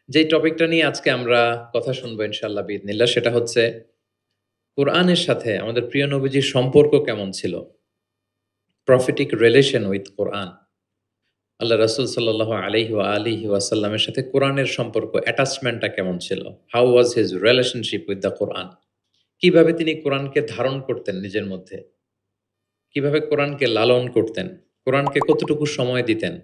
যেই টপিকটা নিয়ে আজকে আমরা কথা শুনবো ইনশাআল্লাহ বিইذনিল্লাহ সেটা হচ্ছে কোরআনের সাথে আমাদের প্রিয় নবীজির সম্পর্ক কেমন ছিল? প্রফেটিক রিলেশন উইথ কোরআন। আল্লাহ রাসূল সাল্লাল্লাহু আলাইহি ওয়া আলিহি ওয়াসাল্লামের সাথে কোরআনের সম্পর্ক অ্যাটাচমেন্টটা কেমন ছিল? How was his relationship with the Quran? কিভাবে তিনি কোরআনকে ধারণ করতেন নিজের মধ্যে? কিভাবে কোরআনকে লালন করতেন? কোরআনকে কতটুকু সময় দিতেন?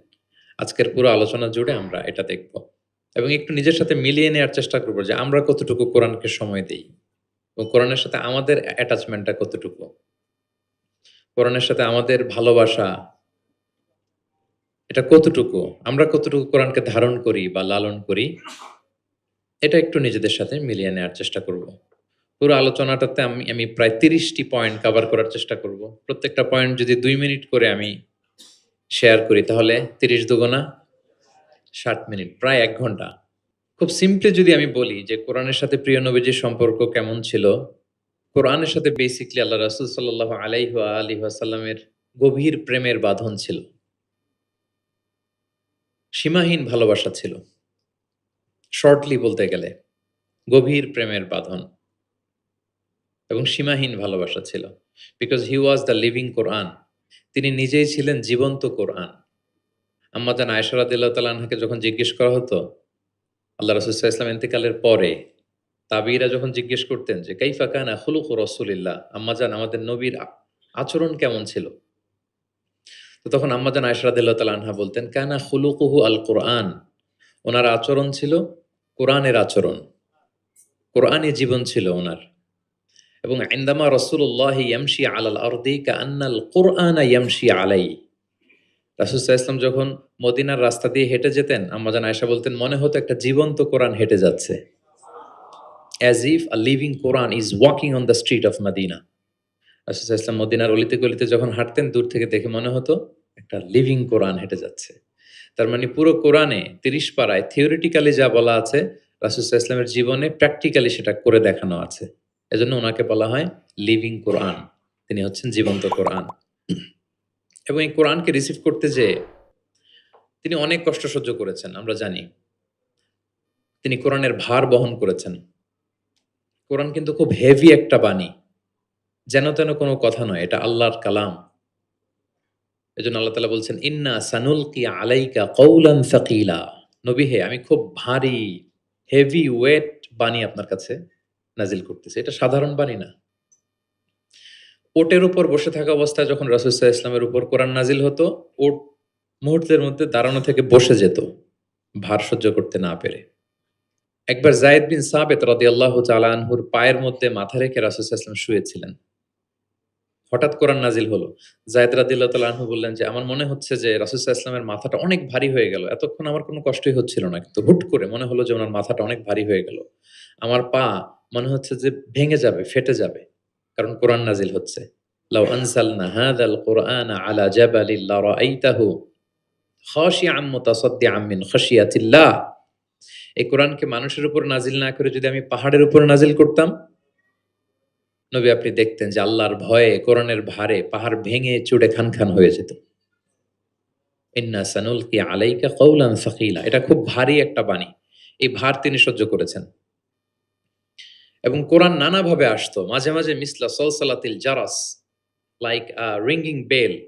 আজকের পুরো আলোচনা জুড়ে আমরা এটা দেখব। এবং একটু নিজের সাথে মিলিয়ে নেয়ার চেষ্টা করব যে আমরা কতটুকু কোরআনকে সময় দেই এবং কোরআনের সাথে আমাদের অ্যাটাচমেন্টটা কতটুকু? কোরআনের সাথে আমাদের ভালোবাসা এটা কতটুকু? আমরা কতটুকু কোরআনকে ধারণ করি বা লালন করি? এটা একটু নিজেদের সাথে মিলিয়ে নেয়ার চেষ্টা করব। পুরো আলোচনাটাতে আমি আমি প্রায় ৩০ টি পয়েন্ট কভার করার চেষ্টা করব। প্রত্যেকটা পয়েন্ট যদি ২ মিনিট করে আমি শেয়ার করি তাহলে ৩০ দুগুণা ৬০ মিনিট, প্রায় ১ ঘন্টা। খুব সিম্পলি যদি আমি বলি যে কোরআনের সাথে প্রিয় নবীজির সম্পর্ক কেমন ছিল? কোরআনের সাথে বেসিক্যালি আল্লাহ রাসূল সাল্লাল্লাহু আলাইহি ওয়া আলিহি ওয়াসাল্লামের গভীর প্রেমের বাঁধন ছিল। সীমাহীন ভালোবাসা ছিল। শর্টলি বলতে গেলে গভীর প্রেমের বাঁধন এবং সীমাহীন ভালোবাসা ছিল। Because he was the living কোরআন। তিনি নিজেই ছিলেন জীবন্ত কোরআন। আম্মা জান আয়েশা রাদিয়াল্লাহু তাআলা আনহাকে যখন জিজ্ঞেস করা হতো আল্লাহ রাসূল সাল্লাল্লাহু আলাইহি ওয়াসাল্লাম ইন্তেকালের পরে তাবিঈরা যখন জিজ্ঞেস করতেন যে কাইফা কানা খুলুকু রাসূলিল্লাহ, আম্মাজান আমাদের নবীর আচরণ কেমন ছিল? তো তখন আম্মাজান আয়েশা রাদিয়াল্লাহু তাআলা আনহা বলতেন কানা খুলুকুহু আল কুরআন। ওনার আচরণ ছিল কোরআনের আচরণ। কোরআনী জীবন ছিল ওনার। এবং ইনদামা রাসূলুল্লাহ ইয়ামশি আলাল আরদি কাআন্নাল কুরআনা ইয়ামশি আলাইহি। রাসূল সাল্লাল্লাহু আলাইহি ওয়াসাল্লাম যখন মদিনার রাস্তা দিয়ে হেঁটে যেতেন আম্মাজান আয়েশা বলতেন মনে হতো একটা জীবন্ত কোরআন হেঁটে যাচ্ছে। As if a living Quran is walking on the street of Medina. রাসূল সাল্লাল্লাহু আলাইহি ওয়াসাল্লাম মদিনার অলিতে গলিতে যখন হাঁটতেন দূর থেকে দেখে মনে হতো একটা লিভিং কোরআন হেঁটে যাচ্ছে। তার মানে পুরো কোরআনে ৩০ পারায় থিওরিটিক্যালি যা বলা আছে রাসূল সাল্লাল্লাহু আলাইহি ওয়াসাল্লামের জীবনে প্র্যাকটিক্যালি সেটা করে দেখানো আছে। এজন্য উনাকে বলা হয় লিভিং কোরআন। তিনি হচ্ছেন জীবন্ত কোরআন। এবং এই কোরআনকে রিসিভ করতে যেয়ে তিনি অনেক কষ্ট সহ্য করেছেন আমরা জানি। তিনি কোরআনের ভার বহন করেছেন। কোরআন কিন্তু খুব হেভি একটা বাণী। যেন তেন কোনো কথা নয়, এটা আল্লাহর কালাম। এজন্য আল্লাহ তাআলা বলছেন, "ইন্না সানুলকি আলাইকা কওলান সাকিলা।" নবী হে, আমি খুব ভারী, হেভি ওয়েট বাণী আপনার কাছে নাজিল করতেছি। এটা সাধারণ বাণী না। ওটের উপর বসে থাকা অবস্থায় যখন রাসূল সাল্লাল্লাহু আলাইহি ওয়াসাল্লামের উপর কোরআন নাজিল হতো, ওট মুহূর্তের মধ্যে দাঁড়ানো থেকে বসে যেত, ভার সহ্য করতে না পেরে। একবার যায়েদ বিন সাবিত রাদিয়াল্লাহু তাআলা আনহুর পায়ের মধ্যে মাথা রেখে রাসূল সাল্লাল্লাহু আলাইহি ওয়াসাল্লাম শুয়েছিলেন। হঠাৎ কোরআন নাজিল হলো। যায়েদ রাদিয়াল্লাহু তাআলা আনহু বললেন যে, "আমার মনে হচ্ছে যে রাসূল সাল্লাল্লাহু আলাইহি ওয়াসাল্লামের মাথাটা অনেক ভারী হয়ে গেল। এতক্ষণ আমার কোনো কষ্টই হচ্ছিল না। কিন্তু হুট করে মনে হলো যে উনার মাথাটা অনেক ভারী হয়ে গেল। আমার পা মনে হচ্ছে যে ভেঙে যাবে, ফেটে যাবে। কারণ কোরআন নাজিল হচ্ছে। লাউ আনজালনা হাযাল কুরআনা আলা জাবালিন লারাআইতাহু খাশিআম মুতাসাদ্দিআম মিন খাশিয়াতিল্লাহ।" এই কোরআনকে মানুষের উপর নাজিল না করে যদি আমি পাহাড়ের উপর নাজিল করতাম নবী আপনি দেখতেন যে আল্লাহর ভয়ে কোরআনের ভারে পাহাড় ভেঙে চুড়ে খান খান হয়ে যেত। ইন্না সানুলকি আলাইকা কওলান সাকিলা। এটা খুব ভারী একটা বাণী। এই ভার তিনি সহ্য করেছেন। এবং কোরআন নানাভাবে আসতো। মাঝে, মাঝে মিসলা সলসালাতিল জারাস লাইক আ রিংগিং বেল।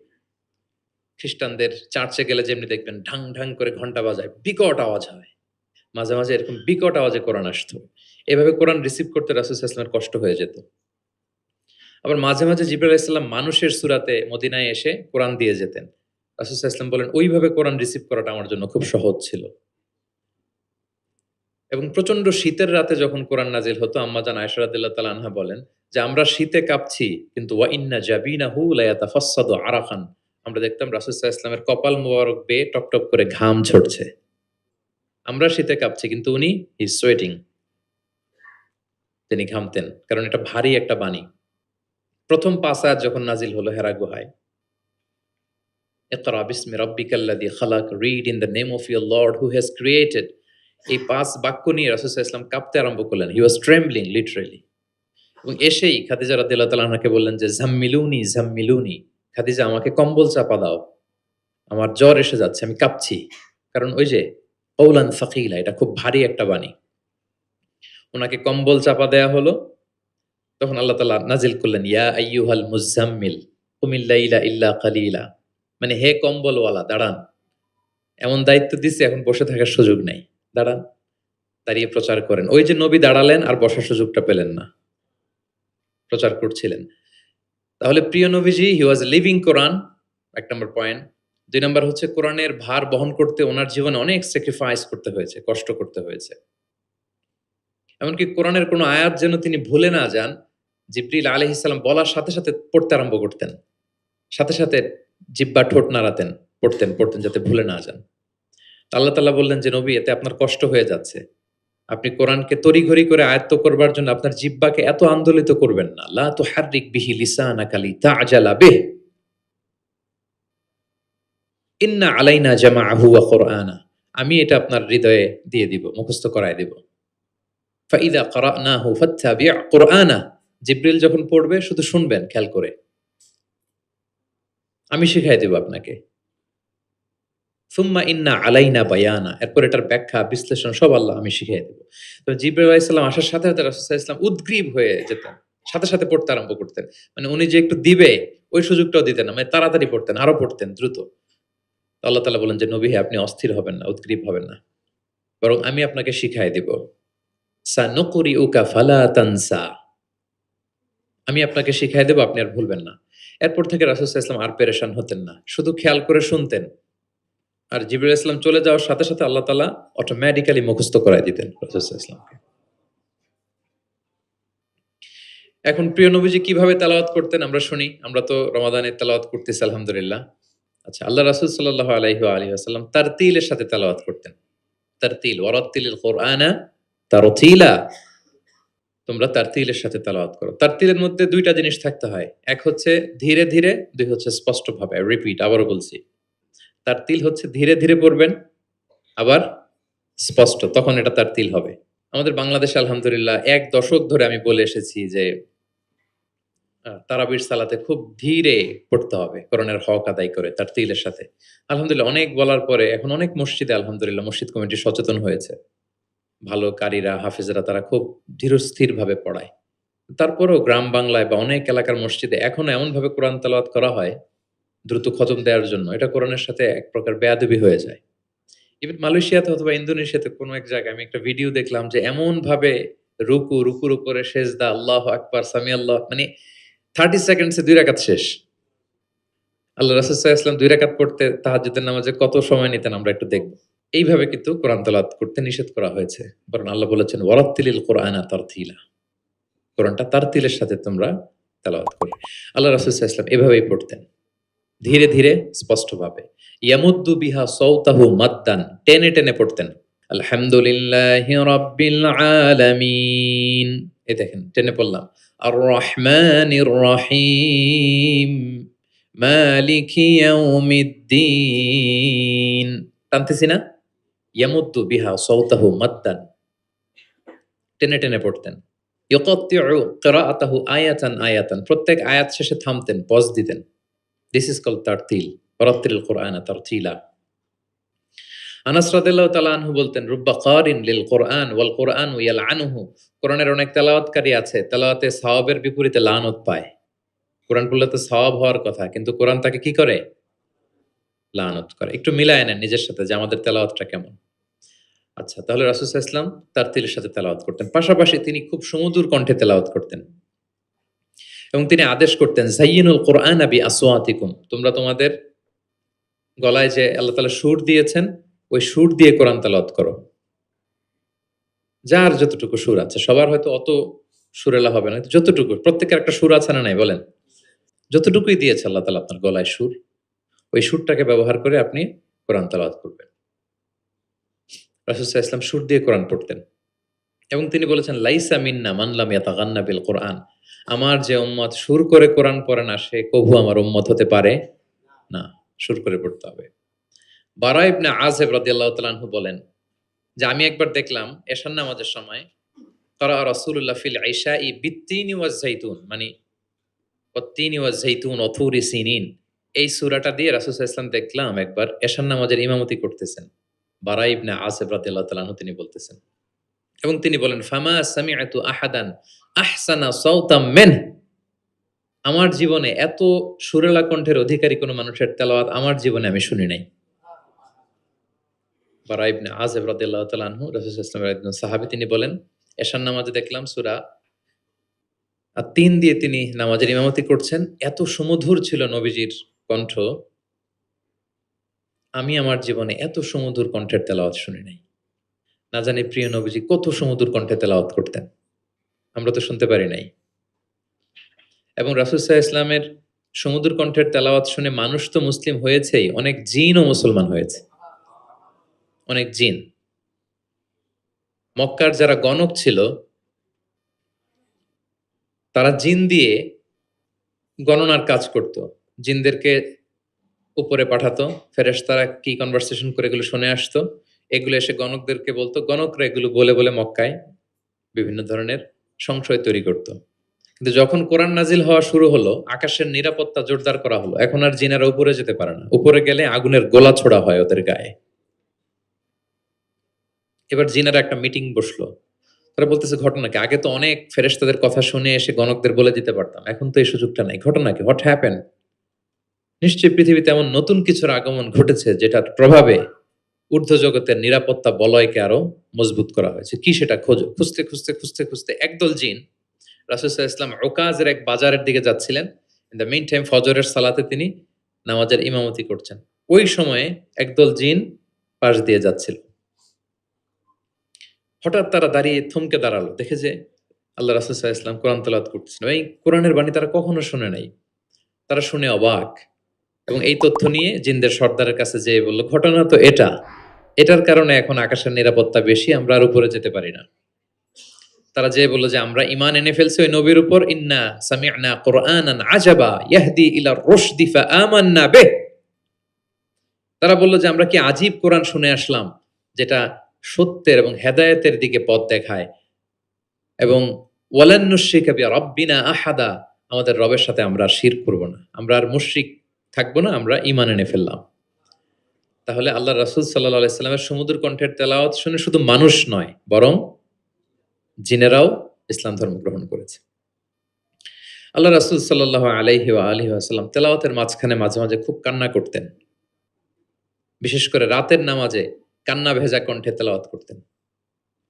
খ্রিস্টানদের চার্চে গেলে যেমনি দেখবেন ঢাং, ঢাং করে ঘন্টা বাজায়, বিকট আওয়াজ হয়। মাঝে, মাঝে এরকম বিকট আওয়াজে কোরআন আসতো। এভাবে কোরআন রিসিভ করতে রাসূল সাল্লাল্লাহু আলাইহি ওয়াসাল্লামের কষ্ট হয়ে যেত। আবার মাঝে, মাঝে জিবরাইল আলাইহিস সালাম মানুষের সুরাতে মদিনায় এসে কোরআন দিয়ে যেতেন। রাসূল সাল্লাল্লাহু আলাইহি ওয়াসাল্লাম বলেন, "ওইভাবে কোরআন রিসিভ করাটা আমার জন্য খুব সহজ ছিল।" এবং প্রচন্ড শীতের রাতে যখন কোরআন নাজিল হতো আম্মা জান আয়েশা রাদিয়াল্লাহু তাআলা আনহা বলেন যে, "আমরা শীতে কাঁপছি কিন্তু ওয়া ইন্না জাবিনাহু লায়াতাফাসসাদু আরাকান।" আমরা দেখতাম রাসূল সাল্লাল্লাহু আলাইহি ওয়াসাল্লামের কপাল মোবারক বেয়ে টপটপ করে ঘাম ঝরছে। আমরা শীতে কাঁপছি কিন্তু উনি হি ইজ সোয়েটিং। তিনি ঘামতেন। কারণ এটা ভারী একটা বাণী। প্রথম ৫ আয়াত যখন নাজিল হলো হেরা গুহায় ইকরা বিসমি রাব্বিকাল্লাযী খালাক, read in the name of your Lord who has created। এই ৫ বাক্য নিয়ে রাসূল সাল্লাল্লাহু আলাইহি ওয়াসাল্লাম কাঁপতে আরম্ভ করলেন। He was trembling literally। এবং এসেই খাদিজা রাদিয়াল্লাহু তাআলা আনহাকে বললেন যে, "জাম্মিলুনি, জাম্মিলুনি।" খাদিজা আমাকে কম্বল চাপা দাও। আমার জ্বর এসে যাচ্ছে, আমি কাঁপছি। কারণ ওই যে কওলান সাকিলা, এটা খুব ভারী একটা বাণী। ওনাকে কম্বল চাপা দেয়া হলো। তখন আল্লাহ তাআলা নাজিল করলেন, ইয়া আইয়ুহাল মুজাম্মিল কুমিল লাইলা ইল্লা কালিলা, মানে হে কম্বলওয়ালা দাঁড়ান, এমন দায়িত্ব দিছি এখন বসে থাকার সুযোগ নাই, দাঁড়ান, দাঁড়িয়ে প্রচার করেন। ওই যে নবী দাঁড়ালেন আর বসার সুযোগটা পেলেন না, প্রচার করছিলেন। তাহলে প্রিয় নবীজি হি ওয়াজ লিভিং কোরআন, এক নম্বর পয়েন্ট। ২ নম্বর হচ্ছে কোরআনের ভার বহন করতে ওনার জীবনে অনেক স্যাক্রিফাইস করতে হয়েছে, কষ্ট করতে হয়েছে। এমনকি কোরআনের কোনো আয়াত যেন তিনি ভুলে না যান, জিবরিল আলাইহিস সালাম বলার সাথে সাথে পড়তে আরম্ভ করতেন। সাথে সাথে জিহ্বা ঠোঁট নাড়াতেন, পড়তেন যাতে ভুলে না যান। তো আল্লাহ তাআলা বললেন যে নবী, এতে আপনার কষ্ট হয়ে যাচ্ছে। আপনি কোরআনকে তড়িঘড়ি করে আয়ত্ত করবার জন্য আপনার জিহ্বাকে এত আন্দোলিত করবেন না। লা তুহাররিক বিহি লিসানাকা লিতা'জালা বিহি, ইন্না আলাইনা জামাআহু ওয়া কুরআনা। আমি এটা আপনার হৃদয়ে দিয়ে দিব, মুখস্থ করায় দিব। ফাইদা ক্বারানাহু ফাত্তাবি' কুরআনা, জিবরিল যখন পড়বে শুধু শুনবেন খেয়াল করে, আমি শিখাই দেব আপনাকে। সুম্মা ইন্না আলাইনা বায়ানা, এরপর এটার ব্যাখ্যা বিশ্লেষণ সব আল্লাহ আমি শিখিয়ে দেব। তো জিবরাইল আলাইহিস সালাম আসার সাথে সাথে রাসূল সাল্লাল্লাহু আলাইহি ওয়াসাল্লাম উদগ্রীব হয়ে যেতেন, সাথে সাথে পড়তে আরম্ভ করতেন। মানে উনি যে একটু দিবে ওই সুযোগটাও দিতেন না, মানে তাড়াতাড়ি পড়তেন, আরো পড়তেন দ্রুত। তো আল্লাহ তাআলা বলেন যে নবী হে, আপনি অস্থির হবেন না, উদগ্রীব হবেন না, বরং আমি আপনাকে শিখাই দেব। সানুকরিউকা ফালা তানসা, আমি আপনাকে শিখাই দেব, আপনি আর ভুলবেন না। এরপর থেকে রাসূল সাল্লাল্লাহু আলাইহি ওয়াসাল্লাম আর পেরেশান হতেন না, শুধু খেয়াল করে শুনতেন। আর জিবরিল আলাইহিস সালাম চলে যাওয়ার সাথে সাথে আল্লাহ তাআলা অটোমেটিক্যালি মুখস্থ করায় দিতেন রাসূল সাল্লাল্লাহু আলাইহি ওয়াসাল্লামকে। এখন প্রিয় নবীজি কিভাবে তেলাওয়াত করতেন আমরা শুনি। আমরা তো রমাদানে তেলাওয়াত করতেছি আলহামদুলিল্লাহ। আচ্ছা, আল্লাহ রাসূল সাল্লাল্লাহু আলাইহি ওয়া আলিহি ওয়াসাল্লাম তারতিলের সাথে তেলাওয়াত করতেন। তারতিল, ওয়ারাত্তিলিল কুরআনা তারতিলা, তোমরা তারতিলের সাথে তেলাওয়াত করো। তারতিলের মধ্যে ২ টা জিনিস থাকতে হয়। এক হচ্ছে ধীরে ধীরে, ২ হচ্ছে স্পষ্টভাবে। রিপিট, আবারও বলছি। তারতিল হচ্ছে ধীরে ধীরে পড়বেন, আবার স্পষ্ট, তখন এটা তারতিল হবে। আমাদের বাংলাদেশে আলহামদুলিল্লাহ ১ দশক ধরে আমি বলে এসেছি যে তারাবির সালাতে খুব ধীরে পড়তে হবে কোরআনের হক আদায় করে তারতিলের সাথে। আলহামদুলিল্লাহ অনেক বলার পরে এখন অনেক মসজিদে আলহামদুলিল্লাহ মসজিদ কমিটি সচেতন হয়েছে। ভালো কারীরা, হাফেজরা তারা খুব ধীরস্থিরভাবে পড়ায়। তারপরেও গ্রাম বাংলায় বা অনেক এলাকার মসজিদে এখনো এমনভাবে কোরআন তেলাওয়াত করা হয় দ্রুত খতম দেওয়ার জন্য, এটা কোরআনের সাথে এক প্রকার বেয়াদবি হয়ে যায়। ইভেন মালয়েশিয়াতে অথবা ইন্দোনেশিয়াতে কোনো এক জায়গায় আমি একটা ভিডিও দেখলাম যে এমনভাবে রুকুর উপরে সেজদা, আল্লাহু আকবার, সামি আল্লাহ, মানে 30 সেকেন্ডসে ২ রাকাত শেষ। আল্লাহ রাসূল সাল্লাল্লাহু আলাইহি ওয়াসাল্লাম ২ রাকাত পড়তে তাহাজ্জুদের নামাজে কত সময় নিতেন আমরা একটু দেখব। এইভাবে কিন্তু কোরআন তেলাওয়াত করতে নিষেধ করা হয়েছে। বরং আল্লাহ বলেছেন ওয়ারাত্তিলিল কুরআনা তারতিলা, কোরআনটা তারতিলের সাথে তোমরা তেলাওয়াত করবে। আল্লাহ রাসূল সাল্লাল্লাহু আলাইহি ওয়াসাল্লাম এভাবেই পড়তেন, ধীরে ধীরে স্পষ্টভাবে। ইয়ামুদ্দু বিহা সাওতাহু মাদ্দান, টেনে টেনে পড়তেন। আলহামদুলিল্লাহি রাব্বিল আলামিন, এই দেখেন টেনে পড়লাম। আর রহমানির রহিম মালিকি ইয়াউমিদ্দিন, টানতেছি না? ইয়ামুদ্দু বিহা সাওতাহু মাদ্দান, টেনে টেনে পড়তেন। ইউকাত্তিউ কিরাআতাহু আয়াতান আয়াতান, প্রত্যেক আয়াত শেষে থামতেন, পজ দিতেন। দিস ইজ কল্ড তারতিল, ওয়ারাত্তিলিল কুরআনা তারতিলা। আনাস রাদিয়াল্লাহু তাআলা আনহু বলতেন, রুব্বা কারিন লিল কুরআন ওয়াল কুরআনু ইয়ালআনুহু, কোরআনের অনেক তেলাওয়াতকারী আছে, তেলাওয়াতে সওয়াবের বিপরীতে লানত পায়। কোরআন পড়লে তো সওয়াব হওয়ার কথা, কিন্তু কোরআন তাকে কি করে? লানত করে। একটু মিলায় নেন নিজের সাথে যে আমাদের তেলাওয়াতটা কেমন। আচ্ছা, তাহলে রাসূল সাল্লাল্লাহু আলাইহি ওয়াসাল্লাম তারতিলের সাথে তেলাওয়াত করতেন। পাশাপাশি তিনি খুব সুমধুর কণ্ঠে তেলাওয়াত করতেন এবং তিনি আদেশ করতেন, যায়্যিনুল কুরআনা বিআসওয়াতিকুম, তোমরা তোমাদের গলায় যে আল্লাহ তাআলা সুর দিয়েছেন ওই সুর দিয়ে কোরআন তেলাওয়াত করো। যার যতটুকু সুর আছে, সবার হয়তো অত সুরেলা হবে না, যতটুকু, প্রত্যেকের একটা সুর আছে না নাই বলেন? যতটুকুই দিয়েছে আল্লাহ তাআলা আপনার গলায় সুর, ওই সুরটাকে ব্যবহার করে আপনি কোরআন তেলাওয়াত করবেন। রাসূল সাল্লাল্লাহু আলাইহি ওয়াসাল্লাম সুর দিয়ে কোরআন পড়তেন এবং তিনি বলেছেন, লাইসা মিন্না মান লাম ইয়াতাগান্না বিল কুরআন, আমার যে উম্মত সুর করে কোরআন পড়ে না সে কভু আমার উম্মত হতে পারে না, সুর করে পড়তে হবে। বারা ইবনে আযিব রাদিয়াল্লাহু তাআলা আনহু বলেন যে আমি একবার দেখলাম এশার নামাজের সময় ক্বারা রাসূলুল্লাহ ফিল ইশাই বিত্তিনি ওয়াজ যাইতুন, মানে ওয়াত্তিনি ওয়াজ যাইতুন ওয়া তুরি সিনিন, এই সূরাটা দিয়ে রাসূল সাল্লাল্লাহু আলাইহি ওয়াসাল্লাম দেখলাম একবার এশার নামাজের ইমামতি করতেছেন। বারা ইবনে আসিব রাদিয়াল্লাহু তাআলা আনহু তিনি বলতেছেন, এবং তিনি বলেন, ফামা সামি'তু আহাদান আহসানা সাওতাম মিনহু, আমার জীবনে এত সুরেলা কণ্ঠের অধিকারী কোন মানুষের তেলাওয়াত আমার জীবনে আমি শুনি নাই। বারা ইবনে আযিব রাদিয়াল্লাহু তাআলা আনহু রাসূল সাল্লাল্লাহু আলাইহি ওয়াসাল্লামের একজন সাহাবী, তিনি বলেন, এশার নামাজে দেখলাম সূরা আত-তিন দিয়ে তিনি নামাজের ইমামতি করছেন। এত সুমধুর ছিল নবীজির কণ্ঠ, আমি আমার জীবনে এত সুমধুর কণ্ঠের তেলাওয়াত শুনি নাই। না জানি প্রিয় নবীজি কত সুমধুর কণ্ঠে তেলাওয়াত করতেন, আমরা তো শুনতে পারি নাই। এবং রাসূল সাল্লাল্লাহু আলাইহি ওয়াসাল্লামের সুমধুর কণ্ঠের তেলাওয়াত শুনে মানুষ তো মুসলিম হয়েছেই, অনেক জিনও মুসলমান হয়েছে। অনেক জিন, মক্কার যারা গণক ছিল তারা জিন দিয়ে গণনার কাজ করত। জিনদেরকে উপরে পাঠাতো, ফেরেশতারা কি কনভারসেশন করে এগুলো শুনে আসতো, এগুলো এসে গণকদেরকে বলতো, গণকরা এগুলো বলে বলে মক্কায় বিভিন্ন ধরনের সংশয় তৈরি করত। কিন্তু যখন কোরআন নাজিল হওয়া শুরু হলো, আকাশের নিরাপত্তা জোরদার করা হলো, এখন আর জিনেরা উপরে যেতে পারে না, উপরে গেলে আগুনের গোলা ছোড়া হয় ওদের গায়ে। এবার জিনেরা একটা মিটিং বসলো, তারা বলতেছে ঘটনা কি, আগে তো অনেক ফেরেশতাদের কথা শুনে এসে গণকদের বলে দিতে পারতাম, এখন তো এই সুযোগটা নাই, ঘটনা কি, হোয়াট হ্যাপেন? নিশ্চয়ই পৃথিবীতে এমন নতুন কিছুর আগমন ঘটেছে যেটার প্রভাবে ঊর্ধ্ব জগতের নিরাপত্তা বলয়কে আরো মজবুত করা হয়েছে। কি সেটা খোঁজো। খুঁজতে খুঁজতে খুঁজতে খুঁজতে একদল জিন রাসূল সাল্লাল্লাহু আলাইহি ওয়াসাল্লাম উকাজের এক বাজারের দিকে যাচ্ছিলেন। ইন দ্য মিন টাইম ফজরের সালাতে তিনি নামাজের ইমামতি করছেন। ওই সময়ে একদল জিন পাশ দিয়ে যাচ্ছিল। হঠাৎ তারা দাঁড়িয়ে থমকে দাঁড়ালো, দেখে যে আল্লাহ রাসূল সাল্লাল্লাহু আলাইহি ওয়াসাল্লাম কোরআন তেলাওয়াত করতেছেন। এই কোরআনের বাণী তারা কখনো শুনে নাই। তারা শুনে অবাক, এবং এই তথ্য নিয়ে জিনদের সর্দারের কাছে যেয়ে বলল, ঘটনা তো এটা, এটার কারণে এখন আকাশের নিরাপত্তা বেশি, আমরা আর উপরে যেতে পারি না। তারা যেয়ে বলল যে আমরা ঈমান এনে ফেলছি ওই নবীর উপর, ইন্না সামি'না কুরআনান আজাবা ইয়াহদি ইলা রুশদি ফাআমান্না বিহ। তারা বলল যে আমরা কি আজীব কোরআন শুনে আসলাম, যেটা সত্যের এবং হেদায়েতের দিকে পথ দেখায়, এবং ওয়ালান নুশরিকা বিরাব্বিনা আহাদা, আমাদের রবের সাথে আমরা আর শিরক করব না, আমরা আর মুশরিক থাকবো না, আমরা ঈমান এনে ফেললাম। তাহলে আল্লাহ রাসূল সাল্লাল্লাহু আলাইহি ওয়াসাল্লামের সুমধুর কণ্ঠের তেলাওয়াত শুনে শুধু মানুষ নয়, বরং জিনেরাও ইসলাম ধর্ম গ্রহণ করেছে। আল্লাহ রাসূল সাল্লাল্লাহু আলাইহি ওয়া আলিহি ওয়াসাল্লাম তেলাওয়াতের মাঝখানে মাঝে মাঝে খুব কান্না করতেন। বিশেষ করে রাতের নামাজে কান্না ভেজা কণ্ঠে তেলাওয়াত করতেন।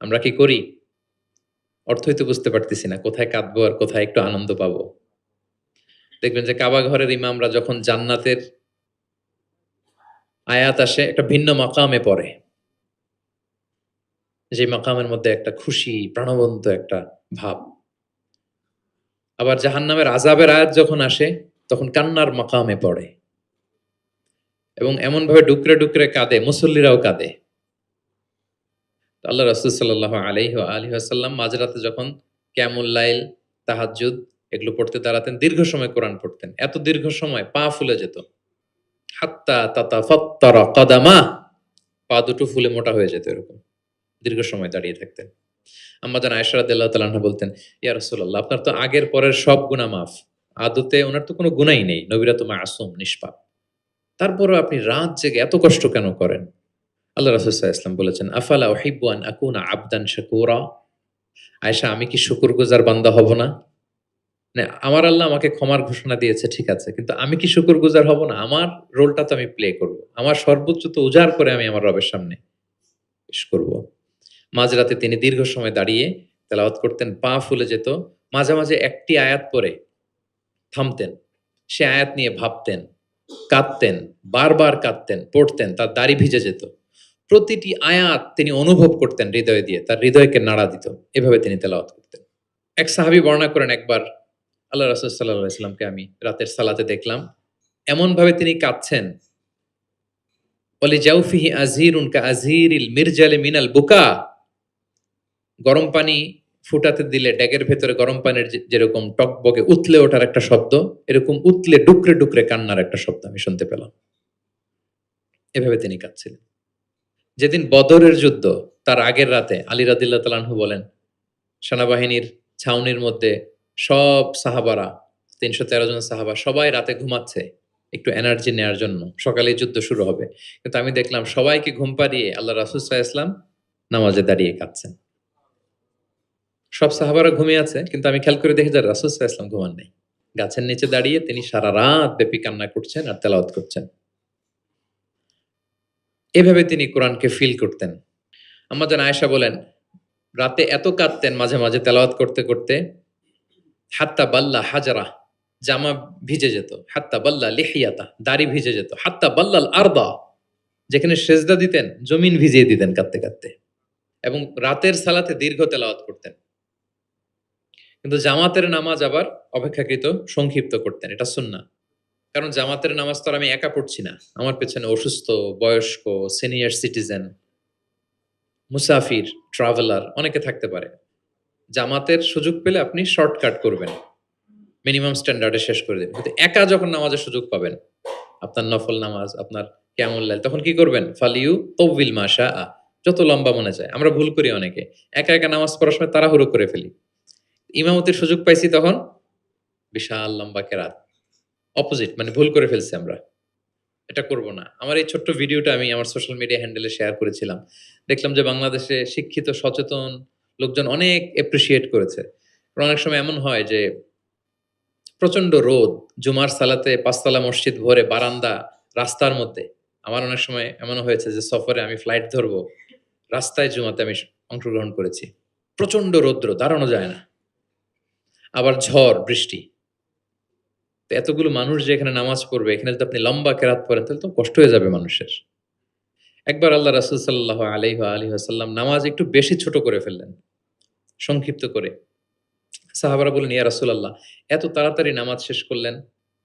আমরা কি করি? অর্থই তো বুঝতে পারতেছি না, কোথায় কাঁদবো আর কোথায় একটু আনন্দ পাবো। দেখবেন যে কাবা ঘরের ইমামরা যখন জান্নাতের আয়াত আসে, একটা ভিন্ন মাকামে পড়ে, যে মাকামের মধ্যে একটা খুশি প্রাণবন্ত একটা ভাব। আবার জাহান্নামের আযাবের আয়াত যখন আসে, তখন কান্নার মাকামে পড়ে, এবং এমন ভাবে ডুকরে ডুকরে কাঁদে, মুসল্লিরাও কাঁদে। আল্লাহ রাসূল সাল্লাল্লাহু আলাইহি ওয়া আলিহি ওয়াসাল্লাম মাঝরাতে যখন কিয়ামুল লাইল, তাহাজ্জুদ এগুলো পড়তে দাঁড়াতেন, দীর্ঘ সময় কোরআন পড়তেন। এত দীর্ঘ সময় পা ফুলে যেত, হাত্তা তাতাফাত্তারা কাদামা, পা দুটো ফুলে মোটা হয়ে যেত, এরকম দীর্ঘ সময় দাঁড়িয়ে থাকতেন। আম্মা জান আয়েশা রাদিয়াল্লাহু তাআলা আনহা বলতেন, ইয়া রাসূলুল্লাহ, আপনার তো আগের পরের সব গুনাহ মাফ, আদতে ওনার তো কোনো গুনাহই নেই, নবীরা তো মাসুম নিষ্পাপ, তারপরেও আপনি রাত জেগে এত কষ্ট কেন করেন? আল্লাহ রাসূল সাল্লাল্লাহু আলাইহি ওয়াসাল্লাম বলেছেন, আফালা উহিব্বু আন আকুনা আবদান শাকুরা, আয়েশা, আমি কি শুকরগুজার বান্দা হব না? মানে আমার আল্লাহ আমাকে ক্ষমার ঘোষণা দিয়েছে, ঠিক আছে, কিন্তু আমি কি শুকরগুজার হব না? আমার রোলটা তো আমি প্লে করব, আমার সর্বোচ্চ তো উজাড় করে আমি আমার রবের সামনে পেশ করব। মাঝরাতে তিনি দীর্ঘ সময় দাঁড়িয়ে তেলাওয়াত করতেন, পা ফুলে যেত। মাঝে মাঝে একটি আয়াত পড়ে থামতেন, সে আয়াত নিয়ে ভাবতেন, কাঁদতেন, বারবার কাঁদতেন, পড়তেন, তার দাড়ি ভিজে যেত। প্রতিটি আয়াত তিনি অনুভব করতেন হৃদয় দিয়ে, তার হৃদয়কে নাড়া দিত। এভাবে তিনি তেলাওয়াত করতেন। এক সাহাবী বর্ণনা করেন, একবার আল্লাহ রাসূল সাল্লাল্লাহু আলাইহি ওয়াসাল্লামকে আমি রাতের সালাতে দেখলাম, এমন ভাবে তিনি কাঁদছেন, ওয়ালি জাওফিহি আযীরুন কাআযীরিল মিরজালি মিনাল বুকা, গরম পানি ফুটাতে দিলে ড্যাগের ভেতরে গরম পানির যেরকম টকবকে উতলে ওঠার একটা শব্দ, এরকম উতলে ডুকরে ডুকরে কান্নার একটা শব্দ আমি শুনতে পেলাম। এভাবে তিনি কাঁদছিলেন। যেদিন বদরের যুদ্ধ, তার আগের রাতে আলী রাদিয়াল্লাহু তাআলা আনহু বলেন, সেনাবাহিনীর ছাউনির মধ্যে সব সাহাবারা, ৩১৩ জন সাহাবা সবাই রাতে ঘুমাচ্ছে, একটু এনার্জি নেয়ার জন্য। সকালেই যুদ্ধ শুরু হবে। কিন্তু আমি দেখলাম সবাইকে ঘুম পাড়িয়ে আল্লাহ রাসূল সাল্লাল্লাহু আলাইহি ওয়াসাল্লাম নামাজে দাঁড়িয়ে কাঁদছেন। সব সাহাবারা ঘুমিয়ে আছে, কিন্তু আমি খেয়াল করে দেখি যে রাসূল সাল্লাল্লাহু আলাইহি ওয়াসাল্লাম ঘুমান নাই। গাছের নিচে দাঁড়িয়ে তিনি সারা রাত ব্যাপী কান্না করছেন আর তেলাওয়াত করছেন। এভাবে তিনি কোরআনকে ফিল করতেন। আম্মা জান আয়েশা বলেন, রাতে এত কাঁদতেন মাঝে, মাঝে তেলাওয়াত করতে, করতে হাত্তা বাল্লা হাজারাহ, জামা ভিজে যেত। হাত্তা বাল্লা লিহিয়াতা, দাড়ি ভিজে যেত। হাত্তা বাল্লাল আরদা, যেখানে সেজদা দিতেন জমিন ভিজিয়ে দিতেন কাঁদতে, কাঁদতে। এবং রাতের সালাতে দীর্ঘ তেলাওয়াত করতেন। কিন্তু জামাতের নামাজ আবার অপেক্ষাকৃত সংক্ষিপ্ত করতেন। এটা সুন্নাহ। কারণ জামাতের নামাজ তো আর আমি একা পড়ছি না। আমার পেছনে অসুস্থ, বয়স্ক, সিনিয়র সিটিজেন, মুসাফির, ট্রাভেলার অনেকে থাকতে পারে। জামাতের সুযোগ পেলে আপনি শর্টকাট করবেন। মিনিমাম স্ট্যান্ডার্ডে শেষ করে দিবেন। কিন্তু একা যখন নামাজের সুযোগ পাবেন, আপনার নফল নামাজ, আপনার কিয়ামুল লাইল, তখন কি করবেন? ফালিউ তাওবিল মা শাআ, যত লম্বা মনে চায়। আমরা ভুল করি অনেকে। একা, একা নামাজ পড়ার সময় তাড়াহুড়ো করে ফেলি। ইমামতির সুযোগ পাইছি তখন বিশাল লম্বা কেরাত। অপোজিট, মানে ভুল করে ফেলছি আমরা। এটা করব না। আমার এই ছোট্ট ভিডিওটা আমি আমার সোশ্যাল মিডিয়া হ্যান্ডেলে শেয়ার করেছিলাম। দেখলাম যে বাংলাদেশে শিক্ষিত, সচেতন লোকজন অনেক অ্যাপ্রিশিয়েট করেছে। কারণ অনেক সময় এমন হয় যে প্রচন্ড রোদ, জুমার সালাতে পাঁচতলা মসজিদ ভরে বারান্দা, রাস্তার মধ্যে। আমার অনেক সময় এমনও হয়েছে যে সফরে আমি ফ্লাইট ধরবো, রাস্তায় জুমাতে আমি অংশগ্রহণ করেছি। প্রচন্ড রৌদ্র, দাঁড়ানো যায় না। আবার ঝড়, বৃষ্টি। তো এতগুলো মানুষ যে এখানে নামাজ পড়বে, এখানে যদি আপনি লম্বা কেরাত পড়েন তাহলে তো কষ্ট হয়ে যাবে মানুষের। একবার আল্লাহ রাসূল সাল্লাল্লাহু আলাইহি ওয়াসাল্লাম নামাজ একটু বেশি ছোট করে ফেললেন, সংক্ষিপ্ত করে। সাহাবারা বললেন, ইয়া রাসূলাল্লাহ, এত তাড়াতাড়ি নামাজ শেষ করলেন,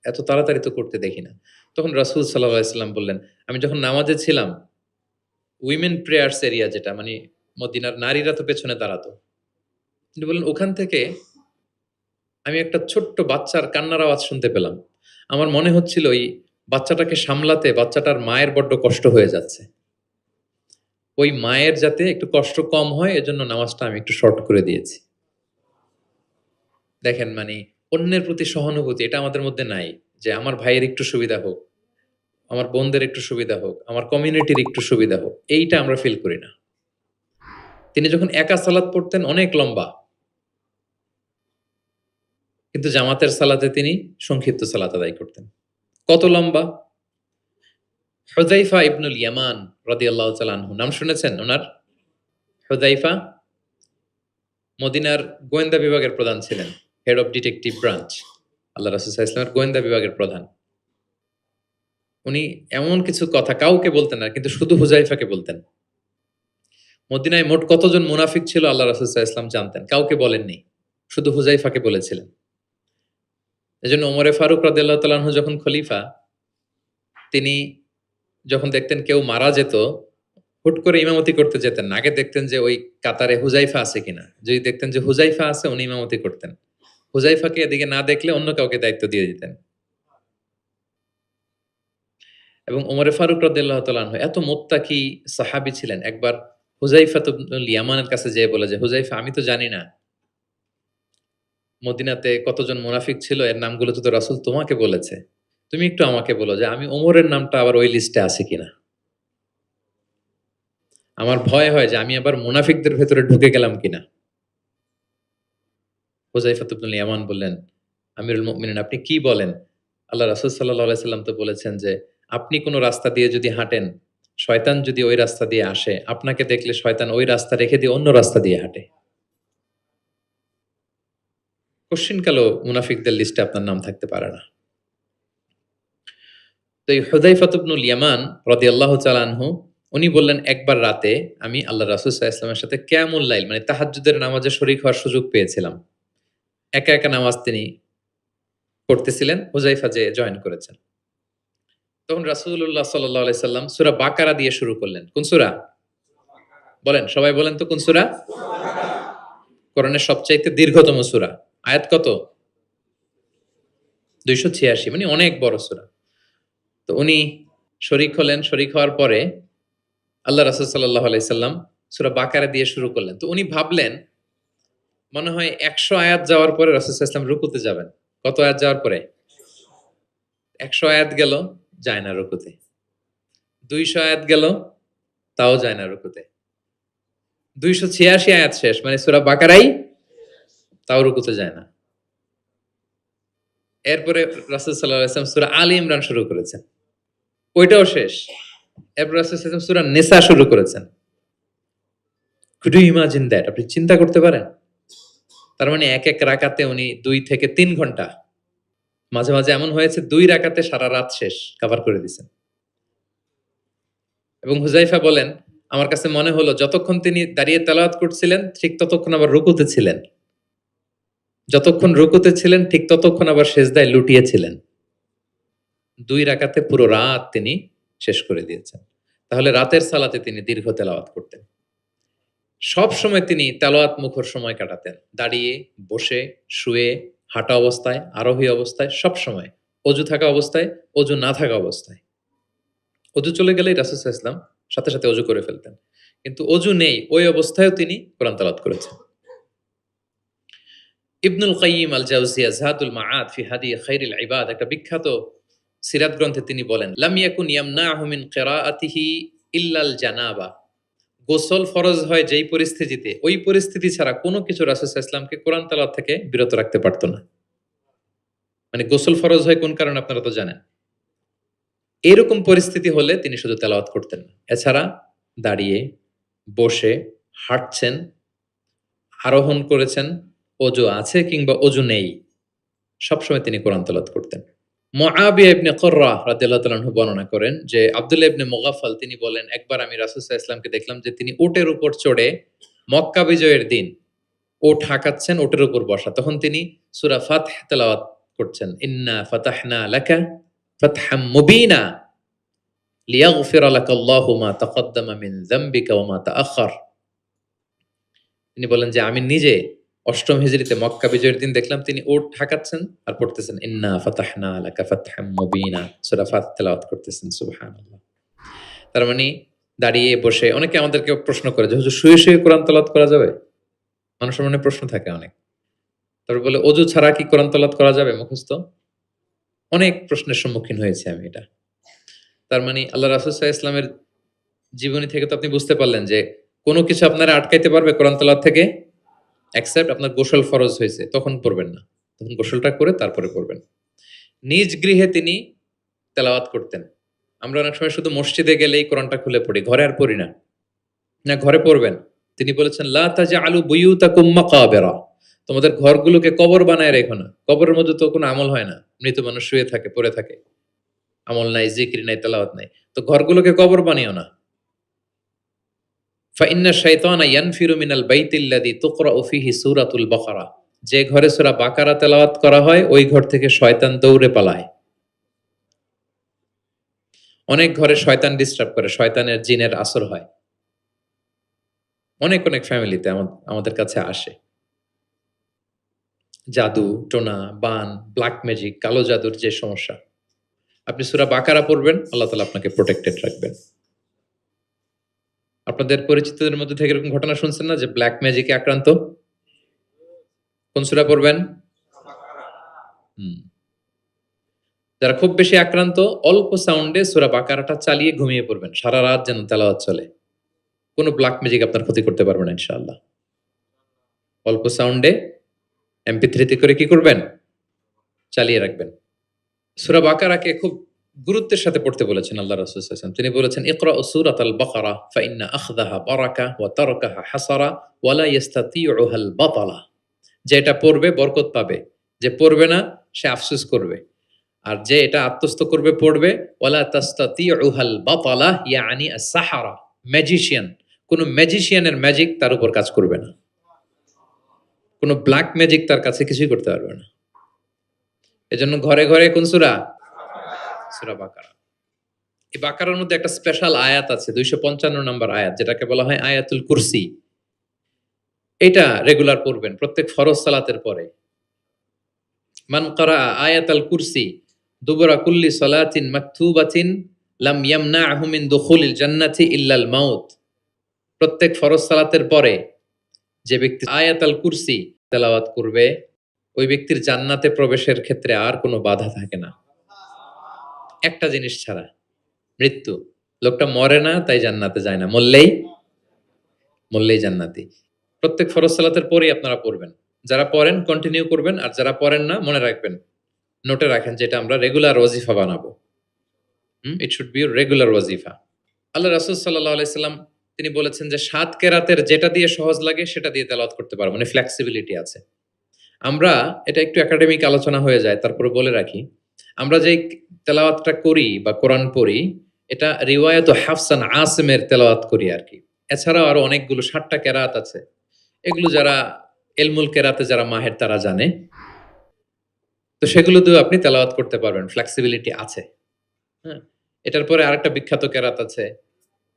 এত তাড়াতাড়ি তো করতে দেখি না। তখন রাসূল সাল্লাল্লাহু আলাইহি ওয়াসাল্লাম বললেন, আমি যখন নামাজে ছিলাম, উইমেন প্রেয়ার্স এরিয়া, যেটা মানে মদিনার নারীরা তো পেছনে দাঁড়াতো। তিনি বললেন, ওখান থেকে আমি একটা ছোট্ট বাচ্চার কান্নার আওয়াজ শুনতে পেলাম। আমার মনে হচ্ছিল ওই বাচ্চাটাকে সামলাতে বাচ্চাটার মায়ের বড্ড কষ্ট হয়ে যাচ্ছে। ওই মায়ের যাতে একটু কষ্ট কম হয় এজন্য নামাজটা আমি একটু শর্ট করে দিয়েছি। দেখেন, মানে অন্যের প্রতি সহানুভূতি এটা আমাদের মধ্যে নাই। যে আমার ভাইয়ের একটু সুবিধা হোক, আমার বোনদের একটু সুবিধা হোক, আমার কমিউনিটির একটু সুবিধা হোক, এইটা আমরা ফিল করি না। তিনি যখন একা সালাত পড়তেন অনেক লম্বা, কিন্তু জামাতের সালাতে তিনি সংক্ষিপ্ত সালাত আদায় করতেন। কত লম্বা? হুযায়ফা ইবনুল ইয়ামান রাদিয়াল্লাহু তাআলা আনহু, নাম শুনেছেন ওনার? হুযায়ফা মদিনার গোয়েন্দা বিভাগের প্রধান ছিলেন, হেড অফ ডিটেকটিভ ব্রাঞ্চ। আল্লাহ রাসূল সাল্লাল্লাহু আলাইহি ওয়াসাল্লামের গোয়েন্দা বিভাগের প্রধান। উনি এমন কিছু কথা কাউকে বলতেন না, কিন্তু শুধু হুযায়ফাকে বলতেন। মদিনায় মোট কতজন মুনাফিক ছিল আল্লাহ রাসূল সাল্লাল্লাহু আলাইহি ওয়াসাল্লাম জানতেন, কাউকে বলেননি, শুধু হুযায়ফাকে বলেছিলেন। এজন্য ওমরে ফারুক রাদিয়াল্লাহু তাআলা আনহু যখন খলিফা, তিনি যখন দেখতেন কেউ মারা যেত, হুট করে ইমামতি করতে যেতেন না। আগে দেখতেন যে ওই কাতারে হুযায়ফা আছে কিনা। যদি দেখতেন যে হুযায়ফা আছে, উনি ইমামতি করতেন। হুযায়ফাকে এদিকে না দেখলে অন্য কাউকে দায়িত্ব দিয়ে দিতেন। এবং ওমরে ফারুক রাদিয়াল্লাহু তাআলা আনহু এত মুত্তাকি সাহাবী ছিলেন। একবার হুযায়ফা ইবনুল ইয়ামানের কাছে যেয়ে বলে যে, হুযায়ফা, আমি তো জানি না মদিনাতে কতজন মুনাফিক ছিল, এর নামগুলো তো রাসূল তোমাকে বলেছে। তুমি একটু আমাকে বলো যে আমি ওমরের নামটা আবার ওই লিস্টে আছে কিনা। আমার ভয় হয় যে আমি আবার মুনাফিকদের ভেতরে ঢুকে গেলাম কিনা। হুযায়ফা ইবনুল ইয়ামান বললেন, আমিরুল মুমিনিন, আপনি কি বলেন? আল্লাহ রাসূল সাল্লাল্লাহু আলাইহি সাল্লাম তো বলেছেন যে আপনি কোন রাস্তা দিয়ে যদি হাঁটেন, শয়তান যদি ওই রাস্তা দিয়ে আসে, আপনাকে দেখলে শয়তান ওই রাস্তা রেখে দিয়ে অন্য রাস্তা দিয়ে হাঁটে। কশ্চিনকালেও মুনাফিকদের লিস্টে আপনার নাম থাকতে পারে না। তো এই হুযায়ফা ইবনুল ইয়ামান রাদিয়াল্লাহু তাআলা আনহু, উনি বললেন, একবার রাতে আমি আল্লাহ রাসূল সাল্লাল্লাহু আলাইহি ওয়াসাল্লামের সাথে কিয়ামুল লাইল মানে তাহাজ্জুদের নামাজে শরীক হওয়ার সুযোগ পেয়েছিলাম। একা, একা নামাজ তিনি পড়তেছিলেন, হুযায়ফা যেয়ে জয়েন করেছেন। তখন রাসূলুল্লাহ সাল্লাল্লাহু আলাইহি সাল্লাম সূরা বাকারা দিয়ে শুরু করলেন। কোন সূরা? বলেন, সবাই বলেন তো কোন সূরা? কোরআনের সবচাইতে দীর্ঘতম সূরা। আয়াত কত? ২৮৬, মানে অনেক বড় সূরা। তো উনি শরীক হলেন, শরীক হওয়ার পরে আল্লাহ রাসূল সাল্লাল্লাহু আলাইহি সাল্লাম সূরা বাকারা দিয়ে শুরু করলেন। তো উনি ভাবলেন মনে হয় ১০০ আয়াত যাওয়ার পরে রাসূল সাল্লাল্লাহু আলাইহি সাল্লাম রুকুতে যাবেন। কত আয়াত যাওয়ার পরে? 100 আয়াত গেল, যায় না রুকুতে। 200 আয়াত গেল, তাও যায় না রুকুতে। 286 আয়াত শেষ, মানে সূরা বাকারাই, তাও রুকুতে যায় না। এরপরে রাসূল সাল্লাল্লাহু আলাইহি ওয়াসাল্লাম সূরা আলী ইমরান শুরু করেছেন, ওইটাও শেষ। এরপর রাসূল সাল্লাল্লাহু আলাইহি ওয়াসাল্লাম সূরা নিসা শুরু করেছেন। Could you imagine that? আপনি চিন্তা করতে পারেন? তার মানে এক এক রাকাতে উনি 2 থেকে 3 ঘন্টা, মাঝে মাঝে এমন হয়েছে 2 রাকাতে সারা রাত শেষ কভার করে দিয়েছেন। এবং হুযায়ফা বলেন, আমার কাছে মনে হলো যতক্ষণ তিনি দাঁড়িয়ে তেলাওয়াত করছিলেন ঠিক ততক্ষণ আবার রুকুতে ছিলেন, যতক্ষণ রুকুতে ছিলেন ঠিক ততক্ষণ আবার সেজদায় লুটিয়েছিলেন। 2 রাকাতে পুরো রাত তিনি শেষ করে দিয়েছেন। তাহলে রাতের সালাতে তিনি দীর্ঘ তেলাওয়াত করতেন। সব সময় তিনি তেলাওয়াত মুখর সময় কাটাতেন, দাঁড়িয়ে, বসে, শুয়ে, হাঁটা অবস্থায়, আরোহী অবস্থায়, সব সময়। অজু থাকা অবস্থায়, অজু না থাকা অবস্থায়। অজু চলে গেলেই রাসূল সাল্লাল্লাহু আলাইহি ওয়াসাল্লাম সাথে সাথে অজু করে ফেলতেন, কিন্তু অজু নেই ওই অবস্থায়ও তিনি কোরআন তেলাওয়াত করেছেন। ইবনুল কাইয়িম আল জাওজিয়া যাদুল মাআদ ফি হাদি খায়রিল ইবাদ, একটা বিখ্যাত সিরাত গ্রন্থে তিনি বলেন, লাম ইয়াকুন ইয়ামনাহু মিন কিরাআতিহি ইল্লাল জানাবা। গোসল ফরজ হয় যেই পরিস্থিতিতে, ওই পরিস্থিতি ছাড়া কোনো কিছু রাসূল সাল্লাল্লাহু আলাইহি ওয়াসাল্লামকে কোরআন তেলাওয়াত থেকে বিরত রাখতে পারত না। মানে গোসল ফরজ হয় কোন কারণে আপনারা তো জানেন। এরকম পরিস্থিতি হলে তিনি শুধু তেলাওয়াত করতেন না। এছাড়া দাঁড়িয়ে, বসে, হাঁটছেন, আরোহণ করেছেন, অজু আছে কিংবা অজু নেই, সবসময় তিনি কোরআন তেলাওয়াত করতেন। মুআবিয়া ইবনে কুররা রাদিয়াল্লাহু তাআলা আনহু বর্ণনা করেন যে আব্দুল্লাহ ইবনে মুগাফফাল তিনি বলেন, একবার আমি রাসূল সাল্লাল্লাহু আলাইহি ওয়াসাল্লামকে দেখলাম যে তিনি উটের উপর চড়ে মক্কা বিজয়ের দিন উট হাঁকাচ্ছেন, উটের উপর বসা। তখন তিনি সূরা ফাতহ তেলাওয়াত করছেন, ইন্না ফাতাহনা লাকা ফাতহাম মুবিনা লিয়াগফিরা লাকাল্লাহু মা তাকদ্দামা মিন যামবিকা ওয়া মা তাআখার। তিনি বলেন যে আমি নিজে অষ্টম হিজরিতে মক্কা বিজয়ের দিন দেখলাম তিনি উট হাঁকাচ্ছেন আর পড়তেছেন ইন্না ফাতাহনা লাকা ফাতহাম মুবিনা, সূরা ফাতহ তেলাওয়াত করতেছেন। সুবহানাল্লাহ। তার মানে দাঁড়িয়ে বসে, অনেকে আমাদেরকে প্রশ্ন করে যে হুজুর শুয়ে শুয়ে কোরআন তেলাওয়াত করা যাবে? মানুষের মনে প্রশ্ন থাকে অনেক। তারপর বলে অজু ছাড়া কি কোরআন তেলাওয়াত করা যাবে মুখস্থ? অনেক প্রশ্নের সম্মুখীন হয়েছি আমি এটা। তার মানে আল্লাহ রাসূল সাল্লাল্লাহু আলাইহি ওয়াসাল্লামের জীবনী থেকে তো আপনি বুঝতে পারলেন যে কোনো কিছু আপনারা আটকাইতে পারবে কোরআন তেলাওয়াত থেকে? এক্সেপ্ট আপনার গোসল ফরজ হয়েছে, তখন পড়বেন না। তখন গোসলটা করে তারপরে পড়বেন। নিজ গৃহে তিনি তেলাওয়াত করতেন। আমরা অনেক সময় শুধু মসজিদে গেলেই কোরআনটা খুলে পড়ি, ঘরে আর পড়ি না। না, ঘরে পড়বেন। তিনি বলেছেন, লা তাজআলু বুয়ুতাকুম মাকাবিরা। তোমাদের ঘরগুলোকে কবর বানায় রেখো না। কবরের মধ্যে তো কোনো আমল হয় না। মৃত মানুষ শুয়ে থাকে, পড়ে থাকে। আমল নাই, জিকির নাই, তেলাওয়াত নাই। তো ঘরগুলোকে কবর বানিও না। ফাইন্না শাইতানা ইয়ানফিরু মিনাল বাইতিল্লাযী তুকরাউ ফীহি সূরাতুল বাকারা। যে ঘরে সূরা বাকারা তেলাওয়াত করা হয় ওই ঘর থেকে শয়তান দৌড়ে পালায়। অনেক ঘরে শয়তান ডিস্টার্ব করে, শয়তানের জিনের আসর হয়। অনেক অনেক ফ্যামিলিতে আমাদের কাছে আসে। জাদু, টোনা, বান, ব্ল্যাক ম্যাজিক, কালো জাদুর যে সমস্যা। আপনি সূরা বাকারা পড়বেন, আল্লাহ তাআলা আপনাকে প্রোটেক্টেড রাখবেন। আপনাদের পরিচিতদের মধ্যে থেকে এরকম ঘটনা শুনছেন না যে ব্ল্যাক ম্যাজিকে আক্রান্ত? কোন সূরা পড়বেন? হুম। যারা খুব বেশি আক্রান্ত, অল্প সাউন্ডে সূরা বাকারাটা চালিয়ে ঘুমিয়ে পড়বেন। সারা রাত যেন তেলাওয়াত চলে। কোনো ব্ল্যাক ম্যাজিক আপনার ক্ষতি করতে পারবে না ইনশাআল্লাহ। অল্প সাউন্ডে MP3 তে করে কি করবেন? চালিয়ে রাখবেন। সূরা বাকারাকে খুব গুরুত্বের সাথে পড়তে বলেছেন আল্লাহ রাসূল সাল্লাল্লাহু আলাইহি ওয়াসাল্লাম। তিনি বলেছেন, ইকরাউ সূরাতাল বাকারা ফাইন্না আখযাহা বারাকা ওয়া তারকাহা হাসারা ওয়া লা ইস্তাতিউহাল বাতালা। যে এটা পড়বে বরকত পাবে, যে পড়বে না সে আফসোস করবে। আর যে এটা আত্মস্থ করবে পড়বে, ওয়ালা তাস্তাতিউহাল বাতালা ইয়ানি আস-সাহারা, ম্যাজিশিয়ান। কোন ম্যাজিশিয়ানের ম্যাজিক তার উপর কাজ করবে না। কোন ব্ল্যাক ম্যাজিক তার কাছে কিছুই করতে পারবে না। এজন্য ঘরে ঘরে কোন সূরা? সূরা বাকারা। এই বাকারার মধ্যে একটা স্পেশাল আয়াত আছে, 255 নম্বর আয়াত, যেটাকে বলা হয় আয়াতুল কুরসি। এটা রেগুলার পড়বেন প্রত্যেক ফরজ সালাতের পরে। মান ক্বারা আয়াতাল কুরসি দুবুরা কুল্লি সালাতিন মাকতুবাতিন লাম ইয়ামনাহু মিন দুখুলিল জান্নাতি ইল্লাল মাউত। প্রত্যেক ফরজ সালাতের পরে যে ব্যক্তি আয়াতুল কুরসি তেলাওয়াত করবে ওই ব্যক্তির জান্নাতে প্রবেশের ক্ষেত্রে আর কোনো বাধা থাকে না। একটা জিনিস ছাড়া, মৃত্যু। লোকটা মরে না তাই জান্নাতে যায় না, মরলেই জান্নাতি। প্রত্যেক ফরজ সালাতের পরেই আপনারা পড়বেন। যারা পড়েন কন্টিনিউ করবেন, আর যারা পড়েন না মনে রাখবেন, নোটে রাখেন, যেটা আমরা রেগুলার ওয়াজিফা বানাবো। ইট শুড বি রেগুলার ওয়াজিফা। আল্লাহ রাসূল সাল্লাল্লাহু আলাইহি সাল্লাম তিনি বলেছেন যে ৭ কেরাতের যেটা দিয়ে সহজ লাগে সেটা দিয়ে তেলাওয়াত করতে পারবো, মানে ফ্লেক্সিবিলিটি আছে। আমরা এটা একটু একাডেমিক আলোচনা হয়ে যায়, তারপরে বলে রাখি, আমরা যেই তেলাওয়াতটা করি বা কোরআন পড়ি, এটা রিওয়ায়াত হাফসান আসিমের তেলাওয়াত করি আরকি। এছাড়াও আরো অনেকগুলো ৭ টা কেরাত আছে। এগুলো যারা ইলমুল কেরাতে যারা মাহের তারা জানে। তো সেগুলো দিয়েও আপনি তেলাওয়াত করতে পারবেন, ফ্লেক্সিবিলিটি আছে। হ্যাঁ? এটার পরে আরেকটা বিখ্যাত কেরাত আছে,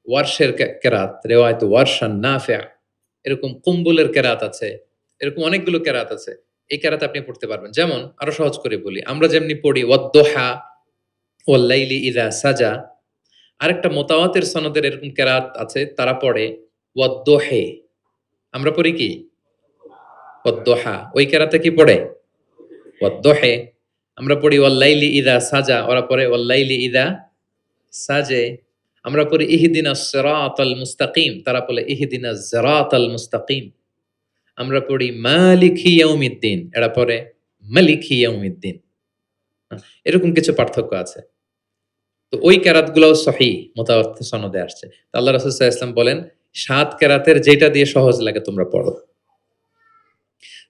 ওয়ারশের কেরাত, রিওয়ায়াত ওয়ারশান নাফিআ। এরকম কুম্বুলের কেরাত আছে। এরকম অনেকগুলো কেরাত আছে। এই কেরাত আপনি পড়তে পারবেন। যেমন আরো সহজ করে বলি, আমরা যেমনি পড়ি ওয়াদ-দুহা ওয়াল লাইলি ইযা সাজা, আরেকটা মুতাওয়াতির সনদের এরকম কেরাত আছে, তারা পড়ে ওয়াদ-দুহে। আমরা পড়ি কি? ওয়াদ-দুহা। ওই কেরাতে কি পড়ে? ওয়াদ-দুহে। আমরা পড়ি ওয়াল লাইলি ইযা সাজা, ওরা পড়ে ওয়াল লাইলি ইযা সাজে। আমরা পড়ি ইহদিনাস সিরাতাল মুস্তাকিম, তারা বলে ইহদিনাজ সিরাতাল মুস্তাকিম। আমরা পড়ি মালিকি ইয়াউমিদ্দিন, এরা পড়ে মালিকি ইয়াউমিদ্দিন। এরকম কিছু পার্থক্য আছে। তো ওই কেরাতগুলোও সহিহ মুতাওয়াত্তির সনদে আসছে। তো আল্লাহ রাসূল সাল্লাল্লাহু আলাইহি ওয়াসাল্লাম বলেন ৭ কেরাতের যেটা দিয়ে সহজ লাগে তোমরা পড়ো।